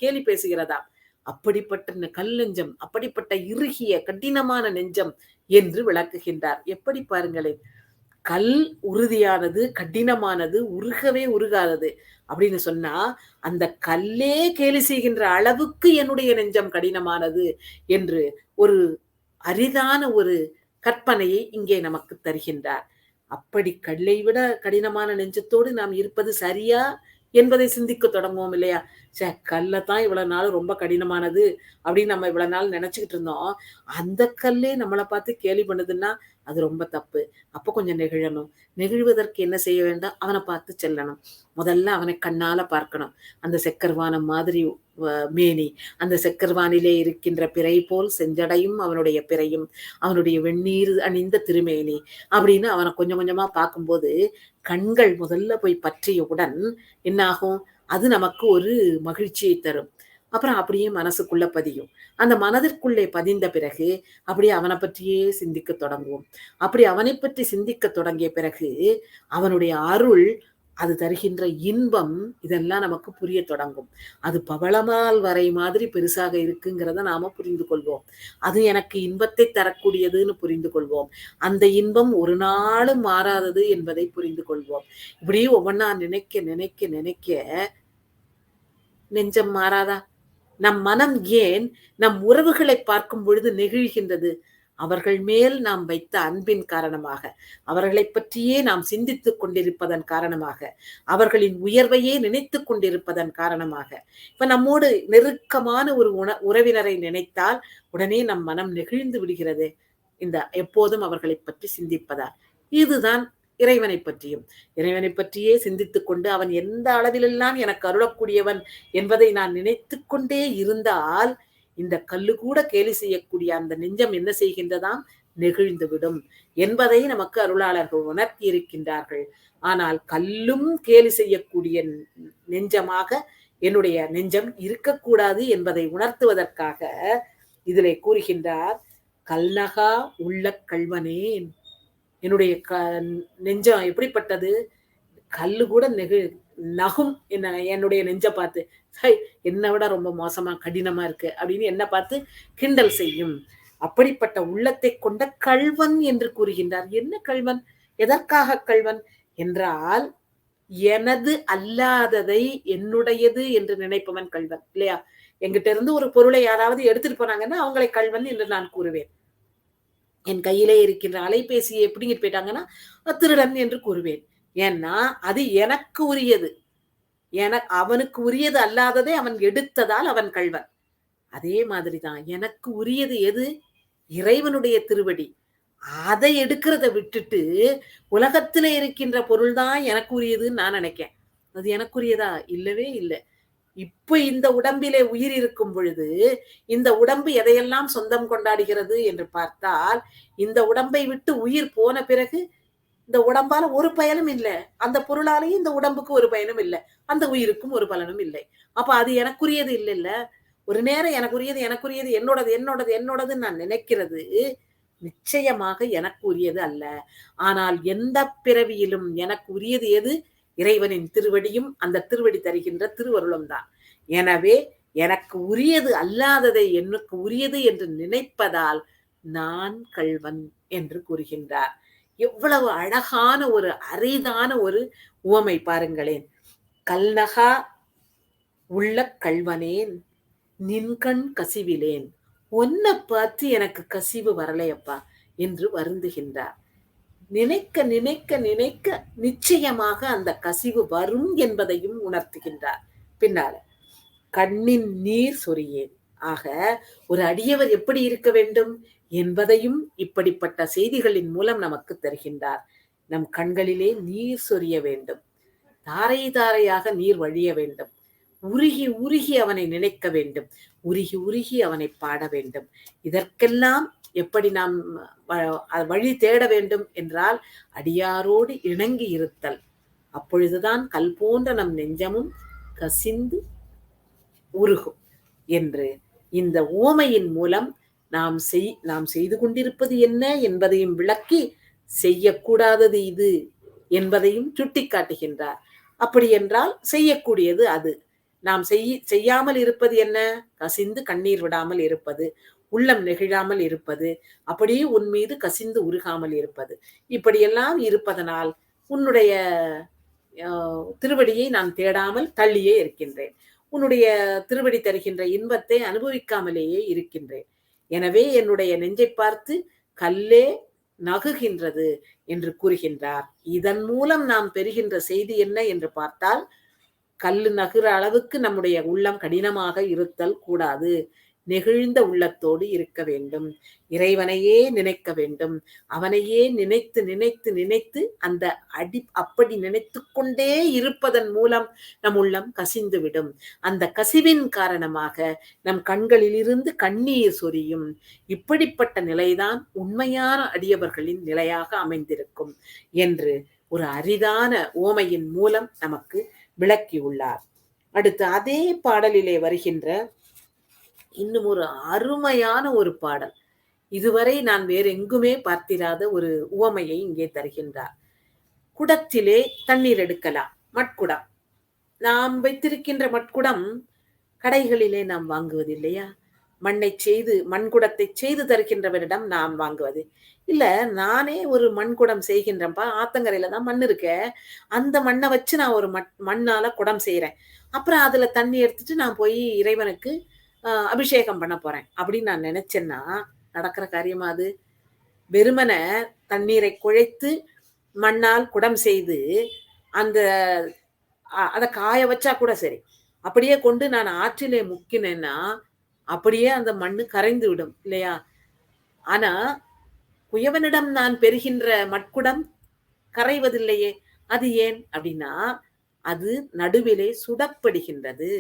கேலி பேசுகிறதா. அப்படிப்பட்ட கல் நெஞ்சம், அப்படிப்பட்ட இறுகிய கடினமான நெஞ்சம் என்று விளக்குகின்றார். எப்படி பாருங்களேன், கல் உறுதியானது, கடினமானது, உருகவே உருகாதது அப்படின்னு சொன்னா, அந்த கல்லே கேலி செய்கின்ற அளவுக்கு என்னுடைய நெஞ்சம் கடினமானது என்று ஒரு அரிதான ஒரு கற்பனையை இங்கே நமக்கு தருகின்றார். அப்படி கல்லை விட கடினமான நெஞ்சத்தோடு நாம் இருப்பது சரியா என்பதை சிந்திக்க தொடங்குவோம் இல்லையா? கல்லத்தான் இவ்வளவு நாள் ரொம்ப கடினமானது அப்படின்னு நம்ம இவ்வளவு நாள் நினைச்சுக்கிட்டு இருந்தோம். அந்த கல்லே நம்மளை பார்த்து கேலி பண்ணுதுன்னா அது ரொம்ப தப்பு. அப்ப கொஞ்சம் நெகிழணும். நெகிழ்வதற்கு என்ன செய்ய வேண்டும்? அவனை பார்த்து செல்லணும். முதல்ல அவனை கண்ணால பார்க்கணும். அந்த செக்கர்வானம் மாதிரி மேனி, அந்த செக்கர்வானிலே இருக்கின்ற பிறை போல் செஞ்சடையும் அவனுடைய பிறையும், அவனுடைய வெந்நீர் அணிந்த திருமேனி அப்படின்னு அவனை கொஞ்சம் கொஞ்சமா பார்க்கும்போது கண்கள் முதல்ல போய் பற்றியவுடன் என்ன ஆகும்? அது நமக்கு ஒரு மகிழ்ச்சியை தரும். அப்புறம் அப்படியே மனசுக்குள்ள பதியும். அந்த மனதிற்குள்ளே பதிந்த பிறகு அப்படியே அவனை பற்றியே சிந்திக்க தொடங்குவோம். அப்படி அவனை பற்றி சிந்திக்க தொடங்கிய பிறகு அவனுடைய அருள், அது தருகின்ற இன்பம், இதெல்லாம் நமக்கு புரிய தொடங்கும். அது பவளமால் வரை மாதிரி பெருசாக இருக்குங்கிறத நாம புரிந்து கொள்வோம். அது எனக்கு இன்பத்தை தரக்கூடியதுன்னு புரிந்து கொள்வோம். அந்த இன்பம் ஒரு நாளும் மாறாதது என்பதை புரிந்து கொள்வோம். இப்படியே ஒவ்வொன்னா நினைக்க நினைக்க நினைக்க நெஞ்சம் மாறாதா? நம் மனம் ஏன் நம் உறவுகளை பார்க்கும் பொழுது நெகிழ்கின்றது? அவர்கள் மேல் நாம் வைத்த அன்பின் காரணமாக, அவர்களை பற்றியே நாம் சிந்தித்துக் கொண்டிருப்பதன் காரணமாக, அவர்களின் உயர்வையே நினைத்துக் கொண்டிருப்பதன் காரணமாக. இப்ப நம்மோடு நெருக்கமான ஒரு உறவினரை நினைத்தால் உடனே நம் மனம் நெகிழ்ந்து விடுகிறது. இந்த எப்போதும் அவர்களை பற்றி சிந்திப்பதால். இதுதான் இறைவனை பற்றியும். இறைவனை பற்றியே சிந்தித்துக் கொண்டு அவன் எந்த அளவிலெல்லாம் எனக்கு அருளக்கூடியவன் என்பதை நான் நினைத்து கொண்டே இருந்தால் இந்த கல்லு கூட கேலி செய்யக்கூடிய அந்த நெஞ்சம் என்ன செய்கின்றதாம்? நெகிழ்ந்து விடும் என்பதை நமக்கு அருளாளர்கள் உணர்த்தி இருக்கின்றார்கள். ஆனால் கல்லும் கேலி செய்யக்கூடிய நெஞ்சமாக என்னுடைய நெஞ்சம் இருக்கக்கூடாது என்பதை உணர்த்துவதற்காக இதிலே கூறுகின்றார், கல்நகா உள்ள கள்வனேன். என்னுடைய நெஞ்சம் எப்படிப்பட்டது? கல்லு கூட நகும் என்னுடைய நெஞ்ச பார்த்து, என்னை விட ரொம்ப மோசமா கடினமா இருக்கு அப்படின்னு என்ன பார்த்து கிண்டல் செய்யும். அப்படிப்பட்ட உள்ளத்தை கொண்ட கள்வன் என்று கூறுகின்றார். என்ன கள்வன்? எதற்காக கள்வன் என்றால், எனது அல்லாததை என்னுடையது என்று நினைப்பவன் கள்வன் இல்லையா? என்கிட்ட இருந்து ஒரு பொருளை யாராவது எடுத்துட்டு போனாங்கன்னா அவங்களை கள்வன் என்று நான் கூறுவேன். என் கையிலே இருக்கின்ற அலைபேசியை எப்படிங்கிட்டு போயிட்டாங்கன்னா திருடன் என்று கூறுவேன். ஏன்னா அது எனக்கு உரியது. அவனுக்கு உரியது அல்லாததை அவன் எடுத்ததால் அவன் கள்வன். அதே மாதிரிதான் எனக்கு உரியது எது? இறைவனுடைய திருவடி. அதை எடுக்கிறத விட்டுட்டு உலகத்திலே இருக்கின்ற பொருள் தான் எனக்கு உரியதுன்னு நான் நினைக்கேன். அது எனக்குரியதா? இல்லவே இல்லை. இப்ப இந்த உடம்பிலே உயிர் இருக்கும் பொழுது இந்த உடம்பு எதையெல்லாம் சொந்தம் கொண்டாடுகிறது என்று பார்த்தால், இந்த உடம்பை விட்டு உயிர் போன பிறகு இந்த உடம்பால ஒரு பயனும் இல்லை. அந்த பொருளாலேயும் இந்த உடம்புக்கு ஒரு பயனும் இல்லை. அந்த உயிருக்கும் ஒரு பலனும் இல்லை. அப்ப அது எனக்குரியது இல்லைல்ல. ஒரு நேரம் எனக்குரியது எனக்குரியது என்னோடது என்னோடது என்னோடதுன்னு நான் நினைக்கிறது நிச்சயமாக எனக்கு உரியது அல்ல. ஆனால் எந்த பிறவியிலும் எனக்கு உரியது எது? இறைவனின் திருவடியும் அந்த திருவடி தருகின்ற திருவருளும் தான். எனவே எனக்கு உரியது அல்லாததை எனக்கு உரியது என்று நினைப்பதால் நான் கள்வன் என்று கூறுகின்றார். எவ்வளவு அழகான ஒரு அரிதான ஒரு உவமை பாருங்களேன். கல்நகா உள்ள கள்வனேன், நின்கண் கசிவிலேன். ஒன்ன பார்த்து எனக்கு கசிவு வரலையப்பா என்று வருந்துகின்றார். நினைக்க நினைக்க நினைக்க நிச்சயமாக அந்த கசிவு வரும் என்பதையும் உணர்த்துகின்றார். பின்னால கண்ணின் நீர் சொரியேன். ஆக ஒரு அடியவர் எப்படி இருக்க வேண்டும் என்பதையும் இப்படிப்பட்ட செய்திகளின் மூலம் நமக்கு தருகின்றார். நம் கண்களிலே நீர் சொரிய வேண்டும். தாரை தாரையாக நீர் வழிய வேண்டும். உருகி உருகி அவனை நினைக்க வேண்டும். உருகி உருகி அவனை பாட வேண்டும். இதற்கெல்லாம் எப்படி நாம் வழி தேட வேண்டும் என்றால் அடியாரோடு இணங்கி இருத்தல். அப்பொழுதுதான் கல் போன்ற நம் நெஞ்சமும் கசிந்து உருகும் என்று இந்த உவமையின் மூலம் நாம் செய்து கொண்டிருப்பது என்ன என்பதையும் விளக்கி, செய்யக்கூடாதது இது என்பதையும் சுட்டி காட்டுகின்றார். அப்படி என்றால் செய்யக்கூடியது அது. நாம் செய்யாமல் இருப்பது என்ன? கசிந்து கண்ணீர் விடாமல் இருப்பது, உள்ளம் நெகிழாமல் இருப்பது, அப்படியே உன் மீது கசிந்து உருகாமல் இருப்பது. இப்படியெல்லாம் இருப்பதனால் உன்னுடைய திருவடியை நான் தேடாமல் தள்ளியே இருக்கின்றேன். உன்னுடைய திருவடி தருகின்ற இன்பத்தை அனுபவிக்காமலேயே இருக்கின்றேன். எனவே என்னுடைய நெஞ்சை பார்த்து கல்லே நகுகின்றது என்று கூறுகின்றார். இதன் மூலம் நாம் பெறுகின்ற செய்தி என்ன என்று பார்த்தால், கல்லு நகுற அளவுக்கு நம்முடைய உள்ளம் கடினமாக இருத்தல் கூடாது. நெகிழ்ந்த உள்ளத்தோடு இருக்க வேண்டும். இறைவனையே நினைக்க வேண்டும். அவனையே நினைத்து நினைத்து நினைத்து அந்த அப்படி நினைத்துக் கொண்டே இருப்பதன் மூலம் நம் உள்ளம் கசிந்துவிடும். அந்த கசிவின் காரணமாக நம் கண்களிலிருந்து கண்ணீர் சொரியும். இப்படிப்பட்ட நிலைதான் உண்மையான அடியவர்களின் நிலையாக அமைந்திருக்கும் என்று ஒரு அரிதான ஓமையின் மூலம் நமக்கு விளக்கியுள்ளார். அடுத்து அதே பாடலிலே வருகின்ற இன்னும் ஒரு அருமையான ஒரு பாடல். இதுவரை நான் வேறு எங்குமே பார்த்திராத ஒரு உவமையை இங்கே தருகின்றார். குடத்திலே தண்ணீர் எடுக்கலாம். மட்குடம். நாம் வைத்திருக்கின்ற மட்குடம் கடைகளிலே நாம் வாங்குவது இல்லையா? மண்குடத்தை செய்து தருகின்றவரிடம் நாம் வாங்குவது இல்ல. நானே ஒரு மண்குடம் செய்கின்றேன்ப்பா, ஆத்தங்கரையில தான் மண் இருக்க, அந்த மண்ணை வச்சு நான் ஒரு மண்ணால குடம் செய்யறேன். அப்புறம் அதுல தண்ணி எடுத்துட்டு நான் போய் இறைவனுக்கு அபிஷேகம் பண்ண போறேன் அப்படின்னு நான் நினைச்சேன்னா நடக்கிற காரியமா அது? வெறுமன தண்ணீரை குழைத்து மண்ணால் குடம் செய்து அந்த அதை காய வச்சா கூட சரி, அப்படியே கொண்டு நான் ஆற்றிலே முக்கினேன்னா அப்படியே அந்த மண்ணு கரைந்து விடும் இல்லையா? ஆனா குயவனிடம் நான் பெறுகின்ற மட்குடம் கரைவதில்லையே. அது ஏன் அப்படின்னா, அது நடுவிலே சுடப்படுகின்றது.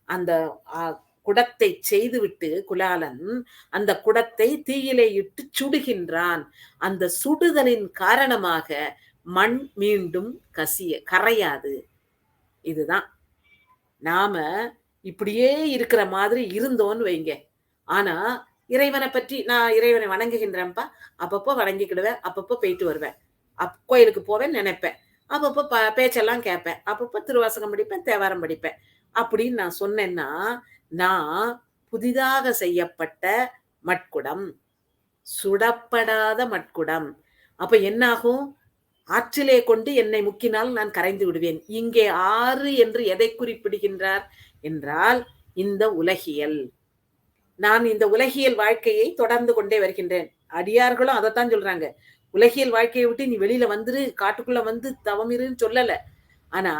அந்த குடத்தை செய்துவிட்டு குலாலன் அந்த குடத்தை தீயிலே இட்டு சுடுகின்றான். அந்த சுடுதலின் காரணமாக மண் மீண்டும் கரையாது. இதுதான். நாம இப்படியே இருக்கிற மாதிரி இருந்தோன்னு வைங்க. ஆனா இறைவனை பற்றி நான் இறைவனை வணங்குகின்றேன்ப்பா, அப்பப்போ வணங்கிக்கிடுவேன், அப்பப்போ போயிட்டு வருவேன், கோயிலுக்கு போவேன் நினைப்பேன், அப்பப்போ பேச்செல்லாம் கேட்பேன், அப்பப்போ திருவாசகம் படிப்பேன், தேவாரம் படிப்பேன் அப்படின்னு நான் சொன்னேன்னா நான் புதிதாக செய்யப்பட்ட மட்குடம், சுடப்படாத மட்குடம். அப்ப என்னாகும்? ஆற்றிலே கொண்டு என்னை முக்கினால் நான் கரைந்து விடுவேன். இங்கே ஆறு என்று எதை குறிப்பிடுகின்றார் என்றால் இந்த உலகியல். நான் இந்த உலகியல் வாழ்க்கையை தொடர்ந்து கொண்டே வருகின்றேன். அடியார்களும் அதைத்தான் சொல்றாங்க. உலகியல் வாழ்க்கையை விட்டு நீ வெளியில வந்துரு, காட்டுக்குள்ள வந்து தவமிருன்னு சொல்லல. ஆனா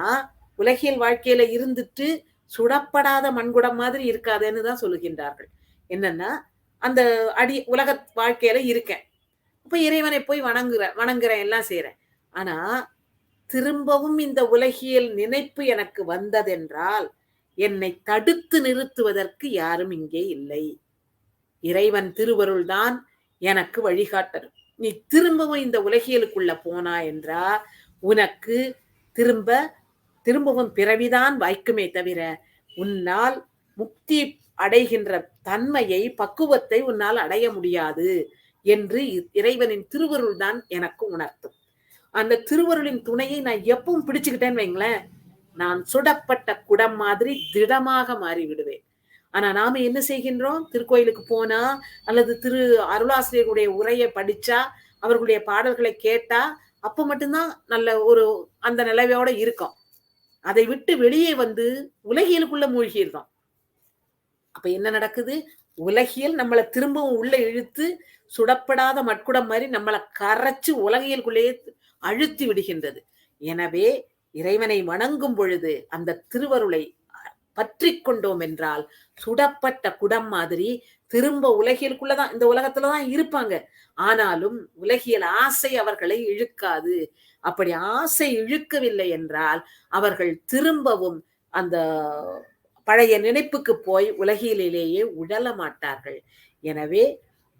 உலகியல் வாழ்க்கையில இருந்துட்டு சுடப்படாத மண்குடம் மாதிரி இருக்காதுன்னு தான் சொல்லுகின்றார்கள். என்னன்னா அந்த உலக வாழ்க்கையில இருக்கேன், இப்ப இறைவனை போய் வணங்குறேன், எல்லாம் செய்யறேன். ஆனா திரும்பவும் இந்த உலகியல் நினைப்பு எனக்கு வந்ததென்றால் என்னை தடுத்து நிறுத்துவதற்கு யாரும் இங்கே இல்லை. இறைவன் திருவருள் தான் எனக்கு வழிகாட்டணும். நீ திரும்பவும் இந்த உலகியலுக்குள்ள போனா என்றா உனக்கு திரும்பவும் பிறவிதான் வாய்க்குமே தவிர உன்னால் முக்தி அடைகின்ற தன்மையை, பக்குவத்தை உன்னால் அடைய முடியாது என்று இறைவனின் திருவருள் தான் எனக்கு உணர்த்தும். அந்த திருவருளின் துணையை நான் எப்பவும் பிடிச்சுக்கிட்டேன்னு வைங்களேன், நான் சுடப்பட்ட குடம் மாதிரி திடமாக மாறிவிடுவேன். ஆனா நாம என்ன செய்கின்றோம்? திருக்கோயிலுக்கு போனா அல்லது திரு அருளாசிரியர்களுடைய உரையை படிச்சா, அவர்களுடைய பாடல்களை கேட்டா அப்ப மட்டும்தான் நல்ல ஒரு அந்த நிலையோட இருக்கும். அதை விட்டு வெளியே வந்து உலகியலுக்குள்ள மூழ்கிடுறோம். அப்ப என்ன நடக்குது? உலகியல் நம்மளை திரும்பவும் உள்ள இழுத்து சுடப்படாத மட்குடம் மாதிரி நம்மளை கரைச்சு உலகியலுக்குள்ளேயே அழுத்தி விடுகின்றது. எனவே இறைவனை வணங்கும் பொழுது அந்த திருவருளை பற்றி கொண்டோம் என்றால் சுடப்பட்ட குடம் மாதிரி திரும்ப உலகியலுக்குள்ளதான், இந்த உலகத்துலதான் இருப்பாங்க. ஆனாலும் உலகியல் ஆசை அவர்களை இழுக்காது. அப்படி ஆசை இழுக்கவில்லை என்றால் அவர்கள் திரும்பவும் அந்த பழைய நினைப்புக்கு போய் உலகிலேயே உடல மாட்டார்கள். எனவே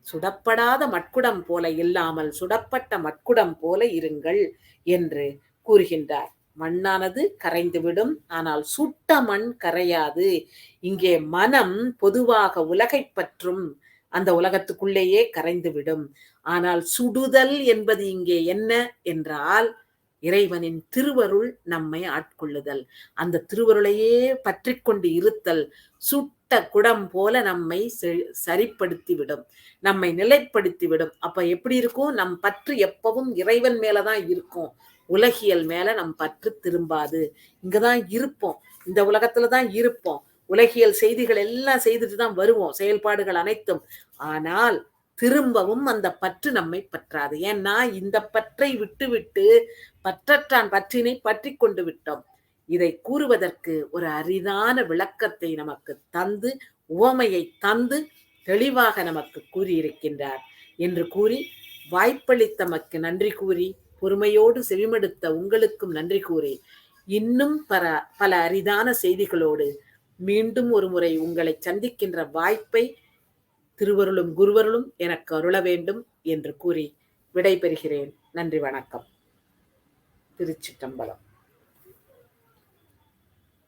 சுடப்படாத மட்குடம் போல இல்லாமல் சுடப்பட்ட மட்குடம் போல இருங்கள் என்று கூறுகின்றார். மண்ணானது கரைந்துவிடும், ஆனால் சுட்ட மண் கரையாது. இங்கே மனம் பொதுவாக உலகை பற்றும் அந்த உலகத்துக்குள்ளேயே கரைந்துவிடும். ஆனால் சுடுதல் என்பது இங்கே என்ன என்றால் இறைவனின் திருவருள் நம்மை ஆட்கொள்ளுதல், அந்த திருவருளையே பற்றி கொண்டு இருத்தல். சுட்ட குடம் போல நம்மை சரிப்படுத்திவிடும், நம்மை நிலைப்படுத்திவிடும். அப்ப எப்படி இருக்கும்? நம் பற்று எப்பவும் இறைவன் மேலதான் இருக்கும், உலகியல் மேல நம் பற்று திரும்பாது. இங்கதான் இருப்போம், இந்த உலகத்துலதான் இருப்போம், உலகியல் செய்திகள் எல்லாம் செய்துட்டு தான் வருவோம், செயல்பாடுகள் அனைத்தும். ஆனால் திரும்பவும் அந்த பற்று நம்மை பற்றாது. ஏன்னா இந்த பற்றை விட்டுவிட்டு பற்றற்றான் பற்றினை பற்றி கொண்டு விட்டோம். இதை கூறுவதற்கு ஒரு அரிதான விளக்கத்தை நமக்கு தந்து, உவமையை தந்து தெளிவாக நமக்கு கூறியிருக்கின்றார் என்று கூறி, வாய்ப்பளித்தமக்கு நன்றி கூறி, பொறுமையோடு செவிமடுத்த உங்களுக்கும் நன்றி கூறி, இன்னும் பல அரிதான செய்திகளோடு மீண்டும் ஒரு முறை உங்களை சந்திக்கின்ற வாய்ப்பை திருவருளும் குருவருளும் எனக்கு அருள வேண்டும் என்று கூறி விடைபெறுகிறேன். நன்றி, வணக்கம். திருச்சிற்றம்பலம்.